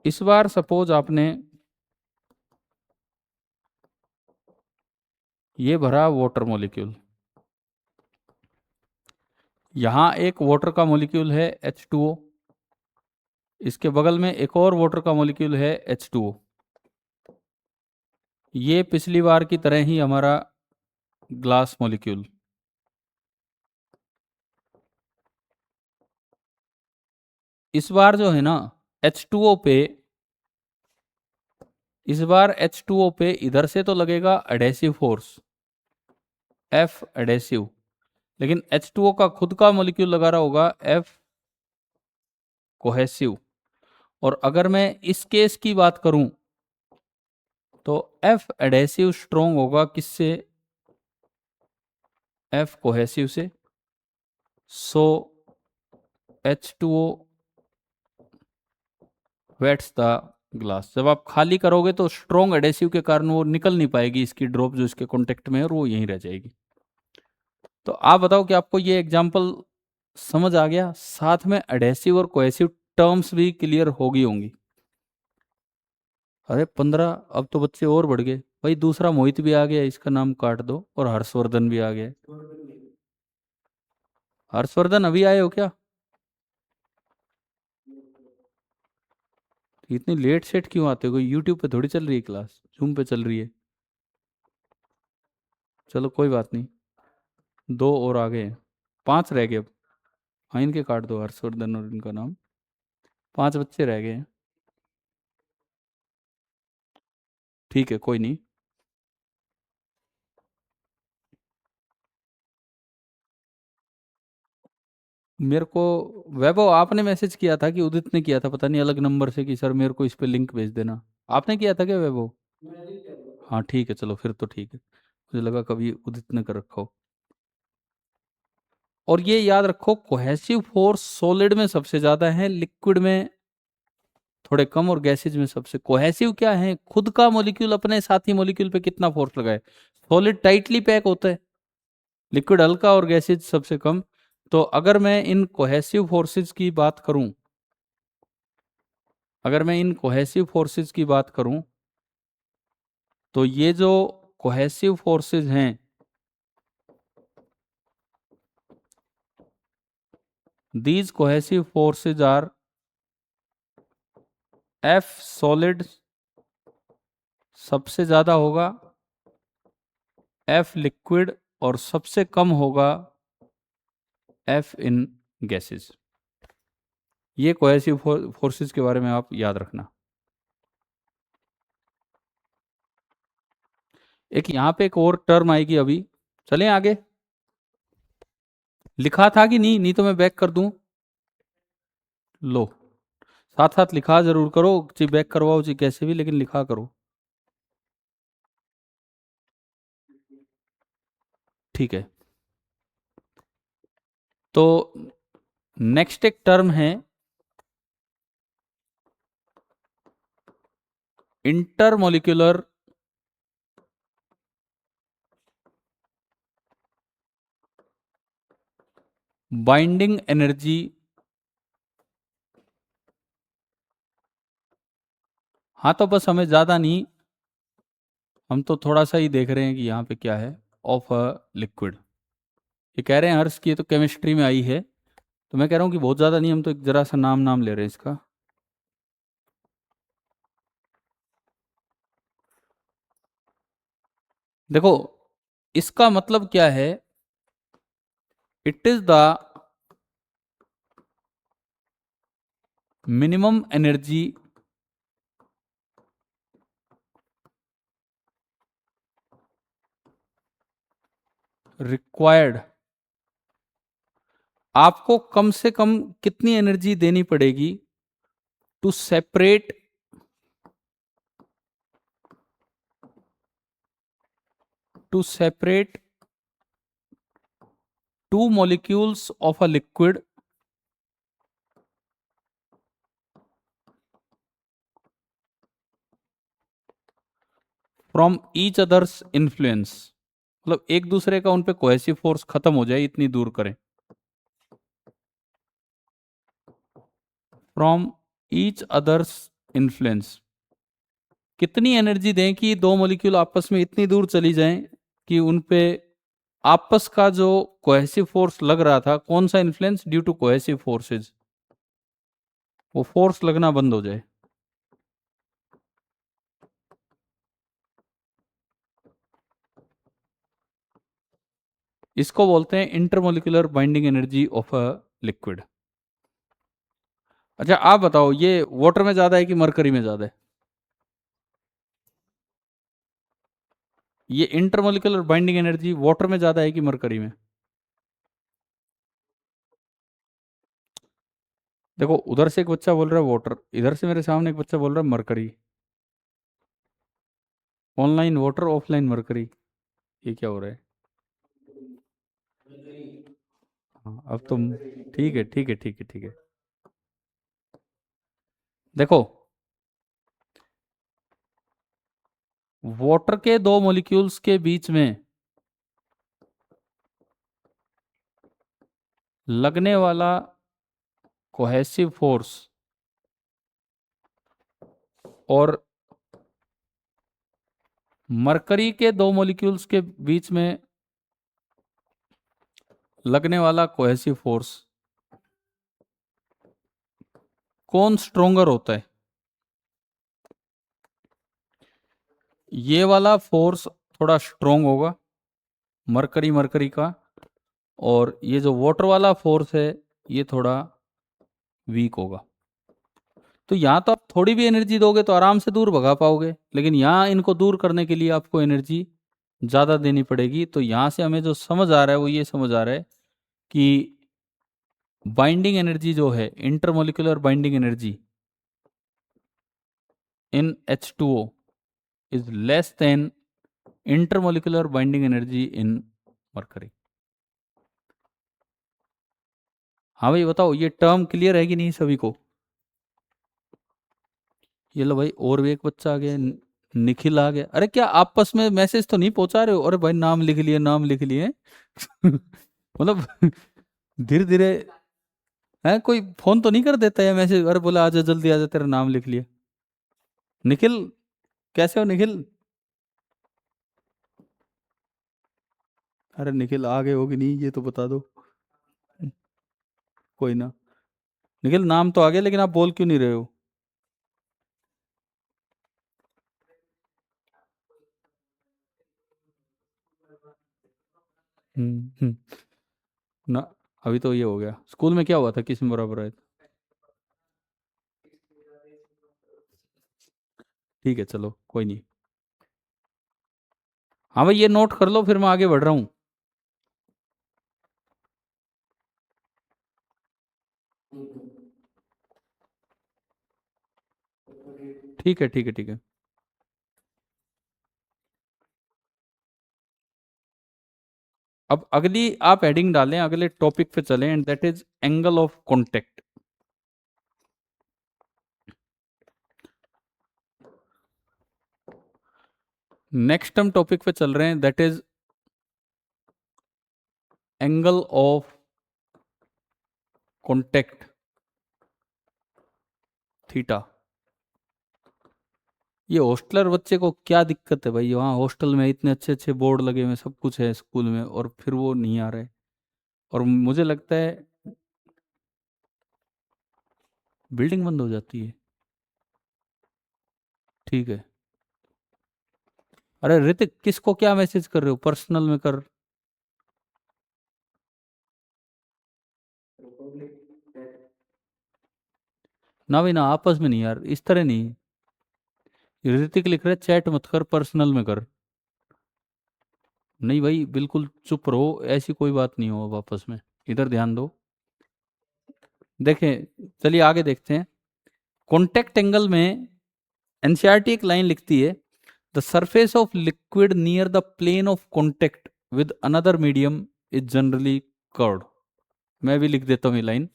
इस बार सपोज आपने ये भरा वाटर मॉलिक्यूल, यहाँ एक वाटर का मॉलिक्यूल है H2O, इसके बगल में एक और वाटर का मॉलिक्यूल है H2O। ये पिछली बार की तरह ही हमारा ग्लास मॉलिक्यूल। इस बार जो है ना H2O पे, इस बार H2O पे इधर से तो लगेगा एडेसिव फोर्स F एडेसिव, लेकिन H2O का खुद का मॉलिक्यूल लगा रहा होगा F कोहेसिव। और अगर मैं इस केस की बात करूं तो F एडेसिव स्ट्रोंग होगा किससे? F कोहेसिव से। सो H2O वेट्स द ग्लास। जब आप खाली करोगे तो स्ट्रोंग एडेसिव के कारण वो निकल नहीं पाएगी, इसकी ड्रॉप जो इसके कांटेक्ट में है, और वो यहीं रह जाएगी। तो आप बताओ कि आपको ये एग्जाम्पल समझ आ गया, साथ में एडेसिव और कोहेसिव टर्म्स भी क्लियर होगी होंगी। अरे 15, अब तो बच्चे और बढ़ गए भाई। दूसरा मोहित भी आ गया, इसका नाम काट दो, और हर्षवर्धन भी आ गया। हर्षवर्धन अभी आए हो क्या? इतनी लेट सेट क्यों आते हो? कोई यूट्यूब पे थोड़ी चल रही है क्लास, जूम पे चल रही है। चलो कोई बात नहीं, दो और आ गए, 5 रह गए अब। हाँ, इनके काट दो, हर्षवर्धन और इनका नाम। 5 बच्चे रह गए हैं। ठीक है, कोई नहीं। मेरे को वैभव आपने मैसेज किया था कि उदित ने किया था, पता नहीं अलग नंबर से, कि सर मेरे को इस पे लिंक भेज देना। आपने किया था क्या वैभव? हाँ ठीक है, चलो फिर तो ठीक है। मुझे लगा कभी उदित ने कर रखा हो। और ये याद रखो, कोहेसिव फोर्स सॉलिड में सबसे ज्यादा है, लिक्विड में थोड़े कम, और गैसेज में सबसे। कोहेसिव क्या है? खुद का मॉलिक्यूल अपने साथी मॉलिक्यूल पे कितना फोर्स लगाए। सॉलिड टाइटली पैक होता है, लिक्विड हल्का, और गैसेज सबसे कम। तो अगर मैं इन कोहेसिव फोर्सेस की बात करूं, अगर मैं इन कोहेसिव फोर्सेस की बात करूं, तो ये जो कोहेसिव फोर्सेस हैं, these cohesive forces are F solid सबसे ज्यादा होगा, F लिक्विड और सबसे कम होगा F इन गैसेस। ये कोहेसिव फोर्सेस के बारे में आप याद रखना। एक यहाँ पे एक और टर्म आएगी अभी। चलें आगे। लिखा था कि नहीं? नहीं तो मैं बैक कर दूं। लो, साथ साथ लिखा जरूर करो, चाहे बैक करवाओ चाहे कैसे भी, लेकिन लिखा करो। ठीक है, तो नेक्स्ट एक टर्म है इंटरमोलिकुलर बाइंडिंग एनर्जी। हाँ, तो बस हमें ज्यादा नहीं, हम तो थोड़ा सा ही देख रहे हैं कि यहाँ पे क्या है। ऑफ अ लिक्विड, ये कह रहे हैं हर्ष की, ये तो केमिस्ट्री में आई है, तो मैं कह रहा हूँ कि बहुत ज्यादा नहीं, हम तो एक जरा सा नाम नाम ले रहे हैं इसका। देखो, इसका मतलब क्या है? It is the minimum energy required, आपको कम से कम कितनी एनर्जी देनी पड़ेगी to separate, to separate two molecules of a liquid from each other's influence, मतलब एक दूसरे का उन पे कोहेसिव फोर्स खत्म हो जाए इतनी दूर करें, फ्रॉम ईच अदर्स इन्फ्लुएंस, कितनी एनर्जी दें कि दो मॉलिक्यूल आपस में इतनी दूर चली जाएं कि उन पे आपस का जो कोहेसिव फोर्स लग रहा था, कौन सा influence, due to cohesive forces, वो फोर्स लगना बंद हो जाए। इसको बोलते हैं intermolecular binding energy of a liquid. अच्छा आप बताओ, ये वाटर में ज्यादा है कि मरकरी में ज्यादा है? ये इंटरमोलिकुलर बाइंडिंग एनर्जी वाटर में ज्यादा है कि मरकरी में? देखो उधर से एक बच्चा बोल रहा है वाटर, इधर से मेरे सामने एक बच्चा बोल रहा है mercury. Online water, offline mercury, ये क्या हो रहा है? हाँ अब तुम, ठीक है ठीक है ठीक है ठीक है। देखो वाटर के दो मॉलिक्यूल्स के बीच में लगने वाला कोहेसिव फोर्स और मरकरी के दो मॉलिक्यूल्स के बीच में लगने वाला कोहेसिव फोर्स, कौन स्ट्रोंगर होता है? ये वाला फोर्स थोड़ा स्ट्रोंग होगा मरकरी मरकरी का, और ये जो वाटर वाला फोर्स है ये थोड़ा वीक होगा। तो यहाँ तो आप थोड़ी भी एनर्जी दोगे तो आराम से दूर भगा पाओगे, लेकिन यहाँ इनको दूर करने के लिए आपको एनर्जी ज़्यादा देनी पड़ेगी। तो यहाँ से हमें जो समझ आ रहा है वो ये समझ आ रहा है कि बाइंडिंग एनर्जी जो है, intermolecular binding energy in H2O is less than intermolecular binding energy in mercury. हाँ भाई बताओ, ये टर्म क्लियर है कि नहीं सभी को? ये लो भाई, और भी एक बच्चा आ गया, निखिल आ गया। अरे क्या आपस में मैसेज तो नहीं पहुंचा रहे हो? अरे भाई नाम लिख लिए, नाम लिख लिए। मतलब धीरे धीरे है, कोई फोन तो नहीं कर देता है मैसेज, अरे बोला आजा जल्दी आजा तेरा नाम लिख लिया। निखिल, कैसे हो निखिल? अरे निखिल आ गए हो कि नहीं ये तो बता दो। कोई ना, निखिल नाम तो आ गया, लेकिन आप बोल क्यों नहीं रहे हो? हम्म। ना, अभी तो ये हो गया। स्कूल में क्या हुआ था, किस में बराबर आए थे? ठीक है चलो कोई नहीं। हाँ भाई ये नोट कर लो, फिर मैं आगे बढ़ रहा हूँ। ठीक है ठीक है ठीक है। अब अगली आप हेडिंग डालें, अगले टॉपिक पे चलें, and that is angle of contact. Next हम टॉपिक पे चल रहे हैं, that is angle of contact, theta. ये हॉस्टलर बच्चे को क्या दिक्कत है भाई? वहाँ हॉस्टल में इतने अच्छे अच्छे बोर्ड लगे हुए हैं, सब कुछ है स्कूल में, और फिर वो नहीं आ रहा है। और मुझे लगता है बिल्डिंग बंद हो जाती है। ठीक है। अरे ऋतिक, किसको क्या मैसेज कर रहे हो? पर्सनल में कर। ना भी ना, आपस में नहीं यार, इस तरह नहीं। ऋतिक लिख रहे चैट मत कर, पर्सनल में कर। नहीं भाई, बिल्कुल चुप रहो, ऐसी कोई बात नहीं हो अब आपस में, इधर ध्यान दो। देखें, चलिए आगे देखते हैं। कॉन्टेक्ट एंगल में एनसीईआरटी एक लाइन लिखती है, the surface of liquid near the plane of contact with another medium is generally curved. मैं भी लिख देता हूँ ये लाइन,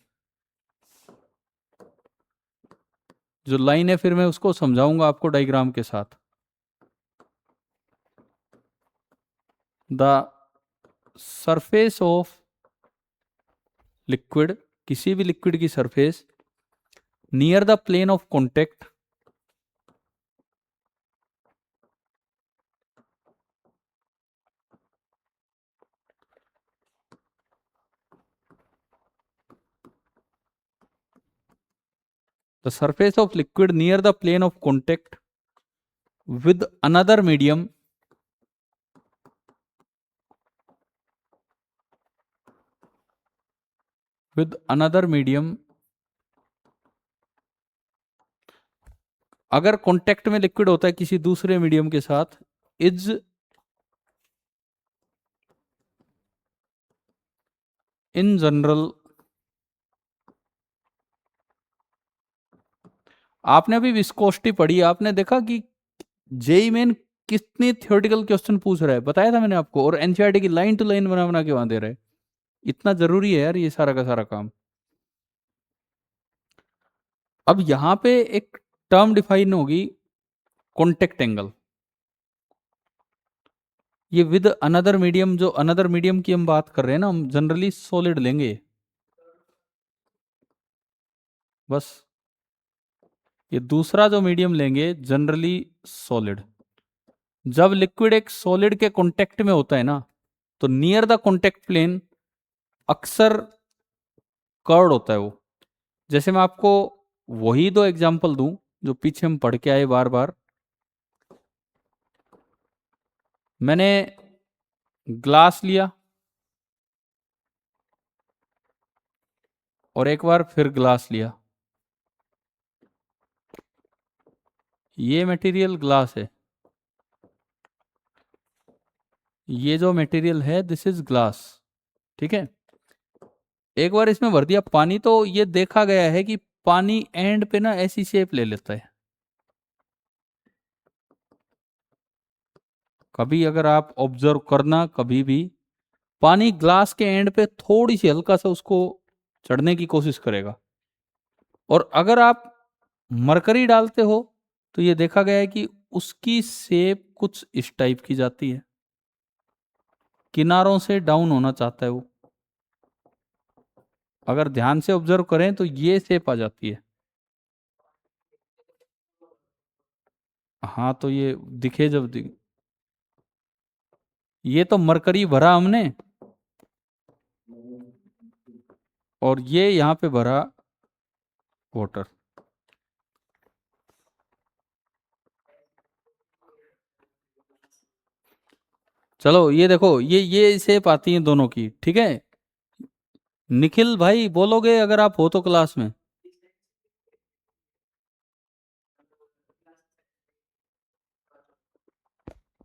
जो लाइन है फिर मैं उसको समझाऊंगा आपको डायग्राम के साथ। द सरफेस ऑफ लिक्विड, किसी भी लिक्विड की surface near the plane of contact, the surface of liquid near the plane of contact with another medium with another medium, अगर कॉन्टेक्ट में लिक्विड होता है किसी दूसरे मीडियम के साथ, इज इन जनरल, आपने अभी विस्कोसिटी पढ़ी, आपने देखा कि जेई मेन कितनी थ्योरेटिकल क्वेश्चन पूछ रहा है, बताया था मैंने आपको, और एनसीईआरटी की लाइन टू लाइन बना बना के वहां दे रहा है। इतना जरूरी है यार ये सारा का सारा काम। अब यहां पे एक टर्म डिफाइन होगी, कॉन्टेक्ट एंगल। ये विद अनदर मीडियम, जो अनदर मीडियम की हम बात कर रहे हैं ना, हम जनरली सॉलिड लेंगे बस। ये दूसरा जो मीडियम लेंगे जनरली सॉलिड। जब लिक्विड एक सॉलिड के कांटेक्ट में होता है ना, तो नियर द कांटेक्ट प्लेन अक्सर कर्व्ड होता है वो। जैसे मैं आपको वही दो एग्जांपल दूं जो पीछे हम पढ़ के आए बार बार। मैंने ग्लास लिया और एक बार फिर ग्लास लिया, ये मटेरियल ग्लास है, ये जो मटेरियल है दिस इज ग्लास, ठीक है। एक बार इसमें भर दिया पानी, तो ये देखा गया है कि पानी एंड पे ना ऐसी शेप ले लेता है। कभी अगर आप ऑब्जर्व करना, कभी भी पानी ग्लास के एंड पे थोड़ी सी हल्का सा उसको चढ़ने की कोशिश करेगा, और अगर आप मरकरी डालते हो तो ये देखा गया है कि उसकी शेप कुछ इस टाइप की जाती है, किनारों से डाउन होना चाहता है वो। अगर ध्यान से ऑब्जर्व करें तो ये शेप आ जाती है। हाँ तो ये दिखे जब ये तो मरकरी भरा हमने, और ये यहां पे भरा वाटर। चलो ये देखो, ये शेप आती है दोनों की, ठीक है। निखिल भाई बोलोगे अगर आप हो तो क्लास में?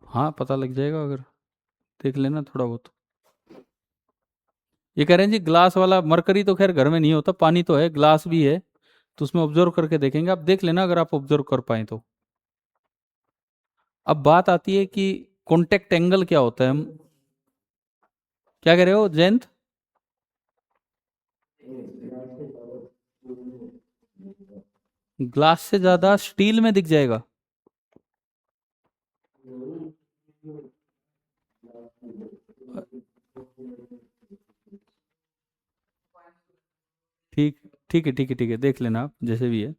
हाँ पता लग जाएगा, अगर देख लेना थोड़ा बहुत। ये कह रहे हैं जी ग्लास वाला मरकरी तो खैर घर में नहीं होता, पानी तो है, ग्लास भी है, तो उसमें ऑब्जर्व करके देखेंगे, आप देख लेना अगर आप ऑब्जर्व कर पाए तो। अब बात आती है कि कॉन्टेक्ट एंगल क्या होता है। हम क्या कह रहे हो जयंत? ग्लास से ज्यादा स्टील में दिख जाएगा। ठीक, ठीक है, ठीक है, ठीक है, देख लेना आप जैसे भी है।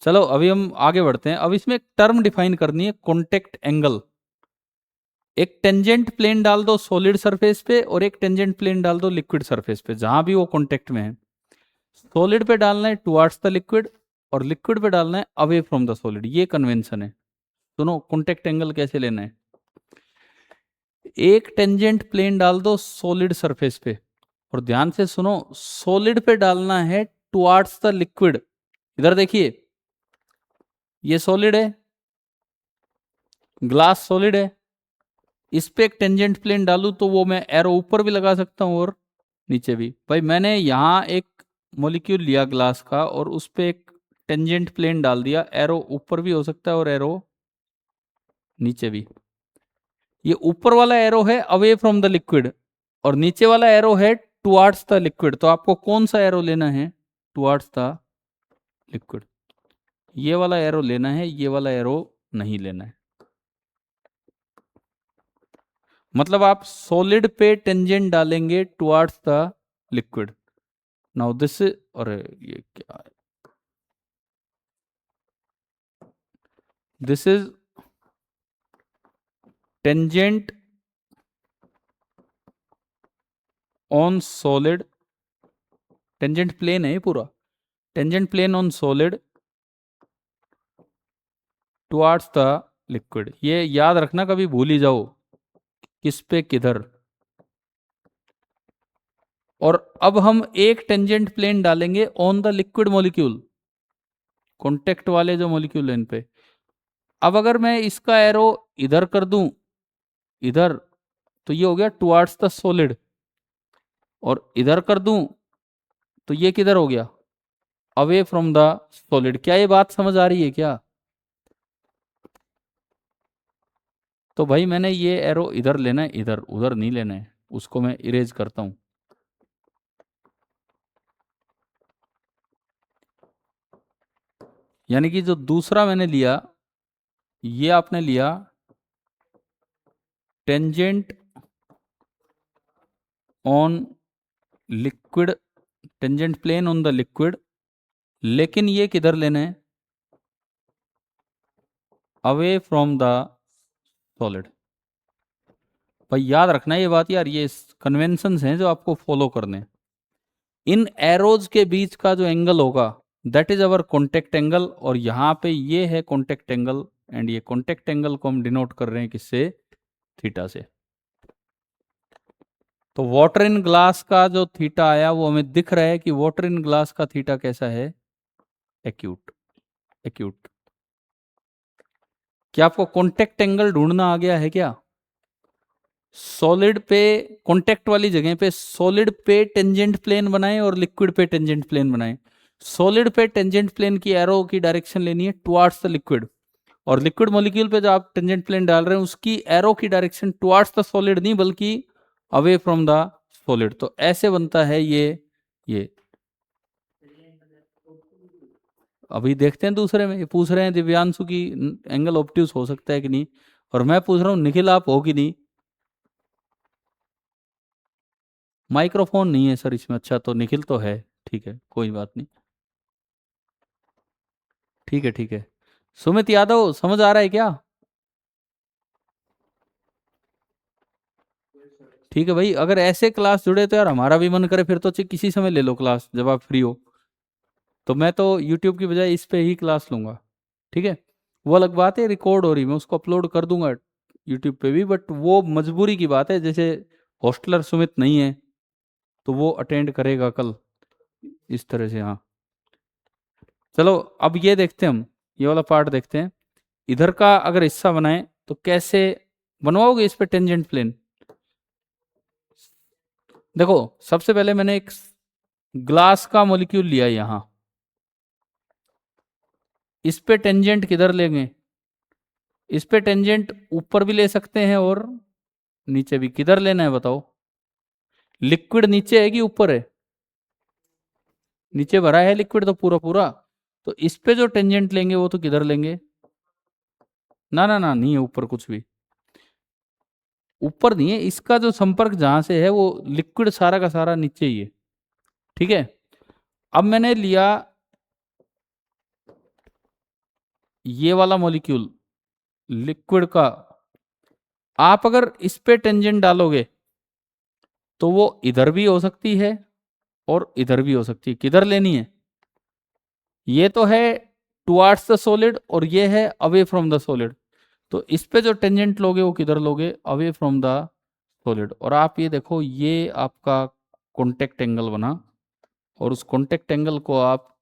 चलो अभी हम आगे बढ़ते हैं। अब इसमें एक टर्म डिफाइन करनी है, कॉन्टेक्ट एंगल। एक टेंजेंट प्लेन डाल दो सॉलिड सरफेस पे, और एक टेंजेंट प्लेन डाल दो लिक्विड सरफेस पे, जहां भी वो कॉन्टेक्ट में है। सॉलिड पे डालना है टुवार्ड्स द लिक्विड, और लिक्विड पे डालना है अवे फ्रॉम द सॉलिड, ये कन्वेंशन है। सुनो कॉन्टेक्ट एंगल कैसे लेना है। एक टेंजेंट प्लेन डाल दो सॉलिड सरफेस पे, और ध्यान से सुनो, सॉलिड पे डालना है टुवार्ड्स द लिक्विड। इधर देखिए, ये सॉलिड है, ग्लास सॉलिड है, इस पे एक टेंजेंट प्लेन डालूं तो वो मैं एरो ऊपर भी लगा सकता हूँ और नीचे भी। भाई मैंने यहाँ एक मॉलिक्यूल लिया ग्लास का और उस पे एक टेंजेंट प्लेन डाल दिया, एरो ऊपर भी हो सकता है और एरो नीचे भी। ये ऊपर वाला एरो है अवे फ्रॉम द लिक्विड और नीचे वाला एरो है टुवार्ड्स द लिक्विड। तो आपको कौन सा एरो लेना है? Towards the liquid. ये वाला एरो लेना है, ये वाला एरो नहीं लेना है। मतलब आप सॉलिड पे टेंजेंट डालेंगे towards the liquid. Now this, अरे ये क्या है, this is tangent on solid, tangent plane है ये पूरा, tangent plane on solid towards the liquid. ये याद रखना, कभी भूल ही जाओ किस पे किधर। और अब हम एक टेंजेंट प्लेन डालेंगे on the liquid molecule, contact वाले जो मॉलिक्यूल है इन पे। अब अगर मैं इसका एरो इधर कर दूं, इधर, तो ये हो गया टुवार्ड्स द सॉलिड, और इधर कर दूं तो ये किधर हो गया? Away from the solid. क्या ये बात समझ आ रही है क्या? तो भाई मैंने ये एरो इधर लेना है, इधर, उधर नहीं लेना है, उसको मैं इरेज करता हूं। यानी कि जो दूसरा मैंने लिया, ये आपने लिया tangent on liquid, tangent plane on the liquid, लेकिन ये किधर लेना है? Away from the solid. भाई याद रखना ये बात यार, ये कन्वेंशंस हैं जो आपको फॉलो करने हैं। इन एरोज के बीच का जो एंगल होगा that is our contact angle, और यहाँ पे ये है कॉन्टेक्ट एंगल, एंड ये कॉन्टेक्ट एंगल को हम डिनोट कर रहे हैं किससे? थीटा से। तो वाटर इन ग्लास का जो थीटा आया वो हमें दिख रहा है कि वाटर इन ग्लास का थीटा कैसा है? Acute, acute. क्या आपको कॉन्टेक्ट एंगल ढूंढना आ गया है क्या? सॉलिड पे, कॉन्टेक्ट वाली जगह पे सॉलिड पे टेंजेंट प्लेन बनाएं और लिक्विड पे टेंजेंट प्लेन बनाएं। सॉलिड पे टेंजेंट प्लेन की एरो की डायरेक्शन लेनी है टुवार्ड्स द लिक्विड, और लिक्विड मॉलिक्यूल पे जो आप टेंजेंट प्लेन डाल रहे हैं उसकी एरो की डायरेक्शन टुवार्ड्स द सॉलिड नहीं बल्कि अवे फ्रॉम द सॉलिड। तो ऐसे बनता है ये अभी देखते हैं दूसरे में। ये पूछ रहे हैं दिव्यांशु की एंगल ऑब्ट्यूज हो सकता है कि नहीं, और मैं पूछ रहा हूँ निखिल आप हो कि नहीं। माइक्रोफोन नहीं है सर इसमें। अच्छा तो निखिल तो है, ठीक है कोई बात नहीं। ठीक है ठीक है। सुमित यादव समझ आ रहा है क्या? ठीक है भाई, अगर ऐसे क्लास जुड़े तो यार हमारा भी मन करे, फिर तो किसी समय ले लो क्लास जब आप फ्री हो। तो मैं तो यूट्यूब की बजाय इस पे ही क्लास लूंगा। ठीक है, वो अलग बात है रिकॉर्ड हो रही, मैं उसको अपलोड कर दूंगा यूट्यूब पे भी, बट वो मजबूरी की बात है। जैसे हॉस्टलर सुमित नहीं है तो वो अटेंड करेगा कल, इस तरह से। हाँ चलो, अब ये देखते हैं हम, ये वाला पार्ट देखते हैं। इधर का अगर हिस्सा बनाए तो कैसे बनवाओगे इस पे टेंजेंट प्लेन? देखो सबसे पहले मैंने एक ग्लास का मॉलिक्यूल लिया यहां, इस पे टेंजेंट किधर लेंगे? इस पे टेंजेंट ऊपर भी ले सकते हैं और नीचे भी। किधर लेना है बताओ? लिक्विड नीचे है कि ऊपर है? नीचे भरा है लिक्विड तो पूरा पूरा, तो इस पे जो टेंजेंट लेंगे वो तो किधर लेंगे? ना ना ना, नहीं है ऊपर कुछ भी, ऊपर नहीं है। इसका जो संपर्क जहां से है वो लिक्विड सारा का सारा नीचे ही है। ठीक है, अब मैंने लिया ये वाला मॉलिक्यूल लिक्विड का, आप अगर इस पे टेंजेंट डालोगे तो वो इधर भी हो सकती है और इधर भी हो सकती है। किधर लेनी है? ये तो है टुवार्ड्स द सॉलिड और ये है अवे फ्रॉम द सॉलिड। तो इस पे जो टेंजेंट लोगे वो किधर लोगे? Away from the solid. और आप ये देखो, ये आपका कॉन्टेक्ट एंगल बना, और उस कॉन्टेक्ट एंगल को आप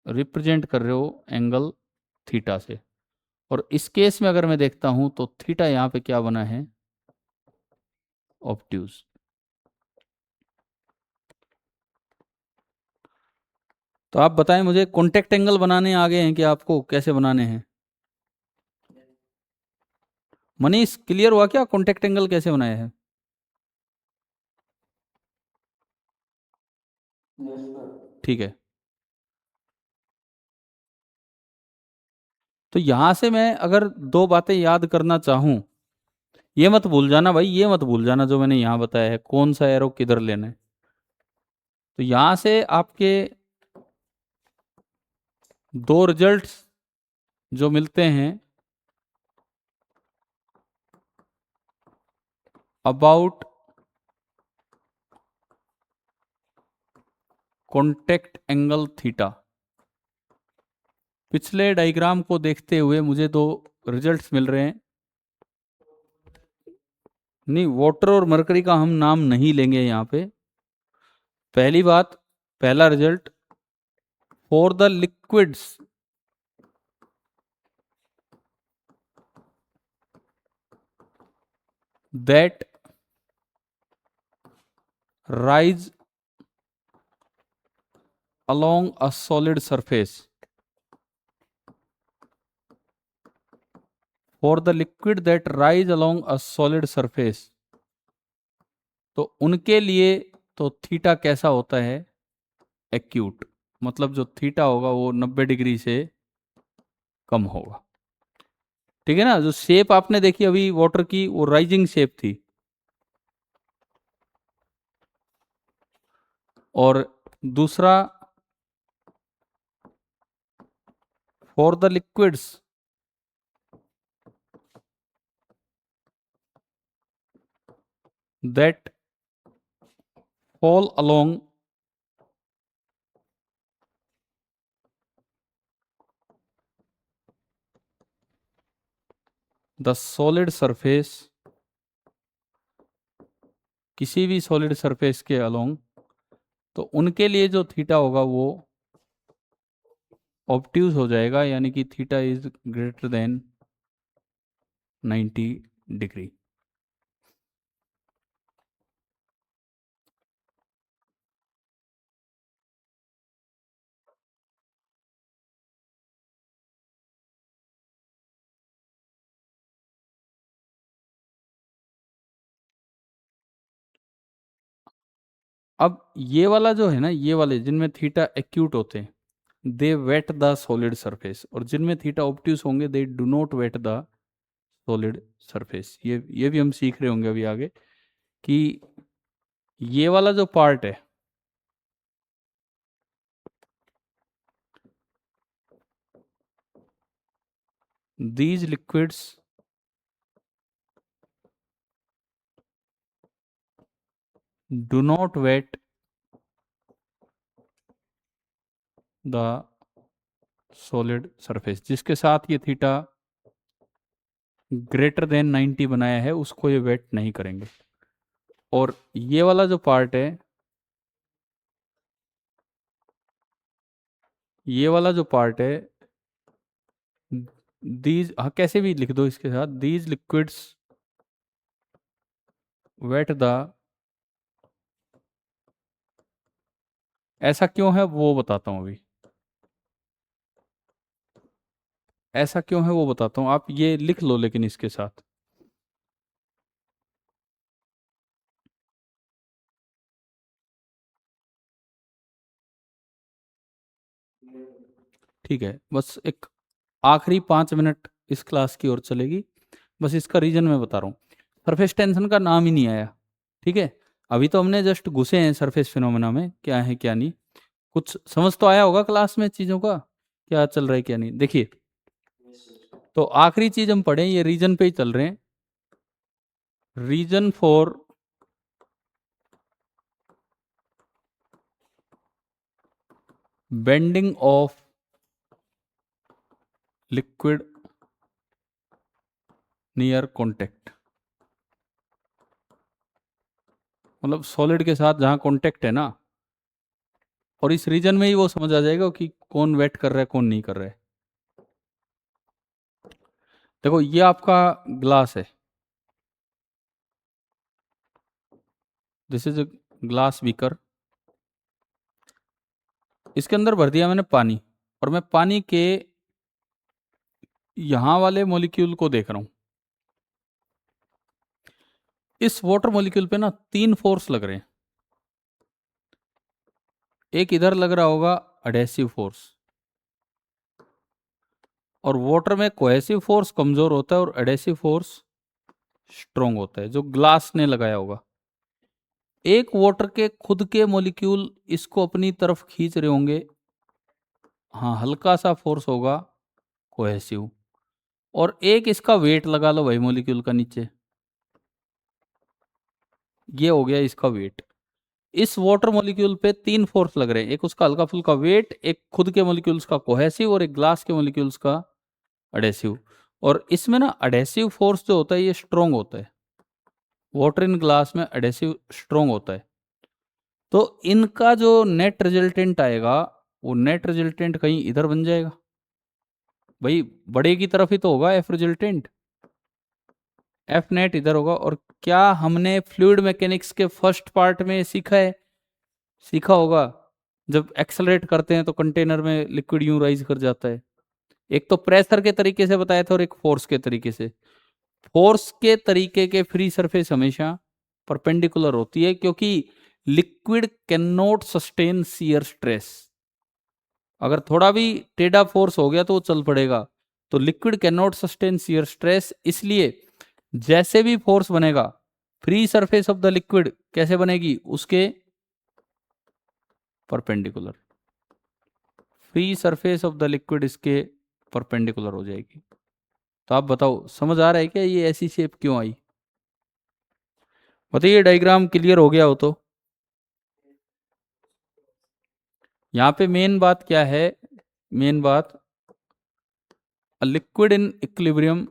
रिप्रेजेंट कर रहे हो एंगल थीटा से। और इस केस में अगर मैं देखता हूं तो थीटा यहाँ पे क्या बना है? ऑब्ट्यूज। तो आप बताएं मुझे, कॉन्टेक्ट एंगल बनाने आ गए हैं कि आपको कैसे बनाने हैं? मनीष, क्लियर हुआ क्या कॉन्टेक्ट एंगल कैसे बनाया है? ठीक है। तो यहां से मैं अगर दो बातें याद करना चाहूं, ये मत भूल जाना भाई, ये मत भूल जाना जो मैंने यहां बताया है, कौन सा एरो किधर लेना है। तो यहां से आपके दो रिजल्ट्स जो मिलते हैं अबाउट कॉन्टेक्ट एंगल थीटा, पिछले डायग्राम को देखते हुए मुझे दो रिजल्ट्स मिल रहे हैं। नहीं, वाटर और मरकरी का हम नाम नहीं लेंगे यहां पे। पहली बात, पहला result, for the liquids that rise along a solid surface, for the liquid that rise along a solid surface, तो उनके लिए तो थीटा कैसा होता है? एक्यूट, मतलब जो थीटा होगा वो 90 डिग्री से कम होगा। ठीक है ना? जो शेप आपने देखी अभी वाटर की, वो राइजिंग शेप थी। और दूसरा, for the liquids that fall along the solid surface, किसी भी सॉलिड सरफेस के अलोंग, तो उनके लिए जो थीटा होगा वो ऑब्ट्यूज हो जाएगा, यानी कि theta is greater than 90 degree. अब ये वाला जो है ना, ये वाले जिनमें थीटा एक्यूट होते हैं, they wet the solid surface, और जिनमें थीटा ऑब्ट्यूज होंगे they do not wet the solid surface. ये भी हम सीख रहे होंगे अभी आगे कि ये वाला जो पार्ट है, these liquids do not wet the solid surface, जिसके साथ ये थीटा ग्रेटर देन 90 बनाया है उसको ये वेट नहीं करेंगे। और ये वाला जो पार्ट है, ये वाला जो पार्ट है, दीज, हाँ कैसे भी लिख दो इसके साथ, दीज लिक्विड्स वेट द, ऐसा क्यों है वो बताता हूं अभी। ऐसा क्यों है वो बताता हूं, आप ये लिख लो लेकिन इसके साथ। ठीक है, बस एक आखिरी 5 मिनट इस क्लास की ओर चलेगी, बस इसका रीजन मैं बता रहा हूँ। सरफेस टेंशन का नाम ही नहीं आया। ठीक है, अभी तो हमने जस्ट घुसे हैं सरफेस फिनोमेना में, क्या है क्या नहीं, कुछ समझ तो आया होगा क्लास में चीज़ों का, क्या चल रहा है क्या नहीं। देखिए, तो आखिरी चीज हम पढ़े, ये रीजन पे ही चल रहे हैं। Reason for bending of liquid near contact, मतलब सॉलिड के साथ जहां कॉन्टेक्ट है ना, और इस रीजन में ही वो समझ आ जाएगा कि कौन वेट कर रहा है कौन नहीं कर रहा है। देखो ये आपका ग्लास है, this is a glass beaker, इसके अंदर भर दिया मैंने पानी, और मैं पानी के यहां वाले मॉलिक्यूल को देख रहा हूं। इस वाटर मॉलिक्यूल पे ना 3 फोर्स लग रहे हैं। एक इधर लग रहा होगा अडेसिव फोर्स, और वाटर में कोहेसिव फोर्स कमजोर होता है और एडेसिव फोर्स स्ट्रोंग होता है, जो ग्लास ने लगाया होगा। एक वाटर के खुद के मॉलिक्यूल इसको अपनी तरफ खींच रहे होंगे, हाँ हल्का सा फोर्स होगा कोहेसिव, और एक इसका वेट लगा लो भाई मॉलिक्यूल का नीचे, ये हो गया इसका वेट। इस वाटर मॉलिक्यूल पे 3 फोर्स लग रहे हैं, एक उसका हल्का फुल्का वेट, एक खुद के मॉलिक्यूल्स का कोहेसिव, और एक ग्लास के मॉलिक्यूल्स का अडेसिव। और इसमें ना अडेसिव फोर्स जो होता है ये स्ट्रोंग होता है, वाटर इन ग्लास में अडेसिव स्ट्रोंग होता है। तो इनका जो नेट रिजल्टेंट आएगा, वो नेट रिजल्टेंट कहीं इधर बन जाएगा भाई, बड़े की तरफ ही तो होगा एफ रिजल्टेंट, एफ नेट इधर होगा। और क्या हमने फ्लूइड मैकेनिक्स के फर्स्ट पार्ट में सीखा है, सीखा होगा, जब एक्सेलरेट करते हैं तो कंटेनर में लिक्विड यूं राइज कर जाता है। एक तो प्रेशर के तरीके से बताया था और एक फोर्स के तरीके से। फोर्स के तरीके के फ्री सरफेस हमेशा परपेंडिकुलर होती है, क्योंकि liquid can not sustain shear stress. अगर थोड़ा भी टेढ़ा फोर्स हो गया तो वो चल पड़ेगा। तो liquid can not sustain shear stress, इसलिए जैसे भी फोर्स बनेगा, free surface of the liquid कैसे बनेगी, उसके perpendicular. Free surface of the liquid इसके परपेंडिकुलर हो जाएगी। तो आप बताओ समझ आ रहा है क्या ये ऐसी शेप क्यों आई? बताइए, डायग्राम क्लियर हो गया हो तो। यहां पे मेन बात क्या है, मेन बात, a liquid in equilibrium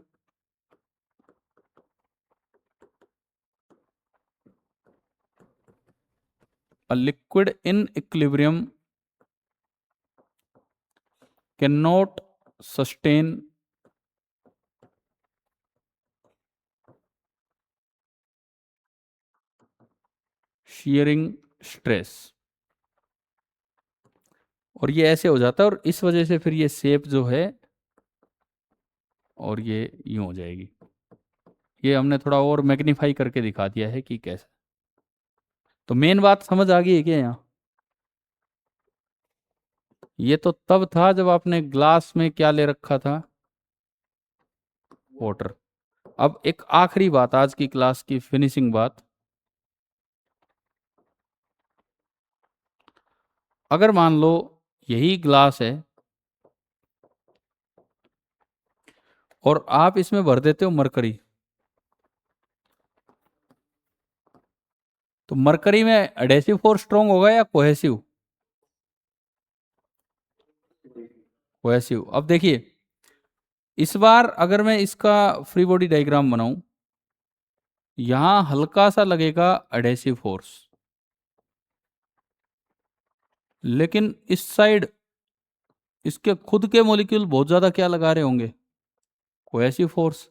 a liquid in equilibrium cannot sustain shearing stress। और ये ऐसे हो जाता है, और इस वजह से फिर ये शेप जो है, और ये यूं हो जाएगी। ये हमने थोड़ा और मैग्नीफाई करके दिखा दिया है कि कैसे। तो मेन बात समझ आ गई है क्या यहाँ? ये तो तब था जब आपने ग्लास में क्या ले रखा था, वाटर। अब एक आखिरी बात, आज की क्लास की फिनिशिंग बात, अगर मान लो यही ग्लास है और आप इसमें भर देते हो मरकरी, तो मरकरी में एडेसिव फोर्स स्ट्रोंग होगा या कोहेसिव? कोहेसिव। अब देखिए, इस बार अगर मैं इसका फ्री बॉडी डायग्राम बनाऊं, यहां हल्का सा लगेगा एडेसिव फोर्स, लेकिन इस साइड इसके खुद के मॉलिक्यूल बहुत ज्यादा क्या लगा रहे होंगे, कोहेसिव फोर्स।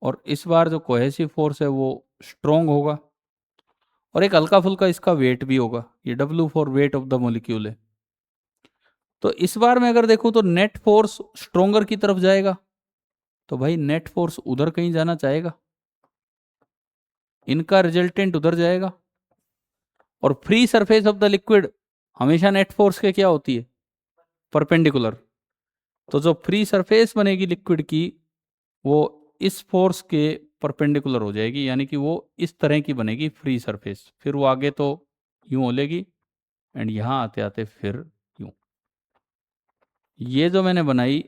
और इस बार जो कोहेसिव फोर्स है वो स्ट्रोंग होगा, और एक हल्का फुल्का इसका वेट भी होगा, ये W for weight of the molecule है। तो इस बार मैं अगर देखूं तो नेट फोर्स स्ट्रोंगर की तरफ जाएगा, तो भाई नेट फोर्स उधर कहीं जाना चाहेगा, इनका रिजल्टेंट उधर जाएगा। और free surface of the liquid हमेशा नेट फोर्स के क्या होती है, परपेंडिकुलर। तो जो फ्री सरफेस बनेगी लिक्विड की, वो इस फोर्स के परपेंडिकुलर हो जाएगी, यानी कि वो इस तरह की बनेगी फ्री सरफेस। फिर वो आगे तो यूं हो लेगी, एंड यहां आते आते फिर यूं। ये जो मैंने बनाई,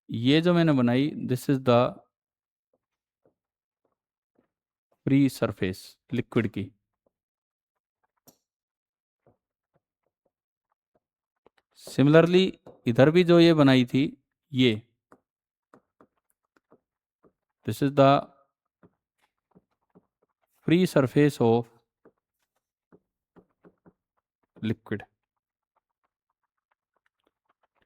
ये जो मैंने बनाई, this is the free surface liquid की। सिमिलरली इधर भी जो ये बनाई थी, ये this is the free surface of liquid.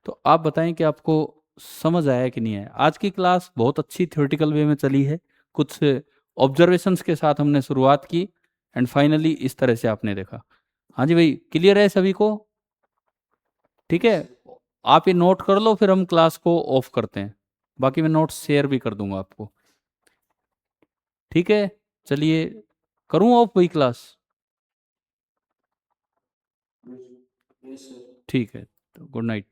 तो आप बताएं कि आपको समझ आया कि नहीं आया? आज की क्लास बहुत अच्छी थ्योरेटिकल वे में चली है, कुछ ऑब्जर्वेशंस के साथ हमने शुरुआत की, एंड फाइनली इस तरह से आपने देखा। हाँ जी भाई, क्लियर है सभी को? ठीक है, आप ये नोट कर लो, फिर हम क्लास को ऑफ करते हैं। बाकी मैं नोट्स शेयर भी कर दूंगा आपको। ठीक है, चलिए करूँ ऑफ वही क्लास? ठीक है, तो गुड नाइट।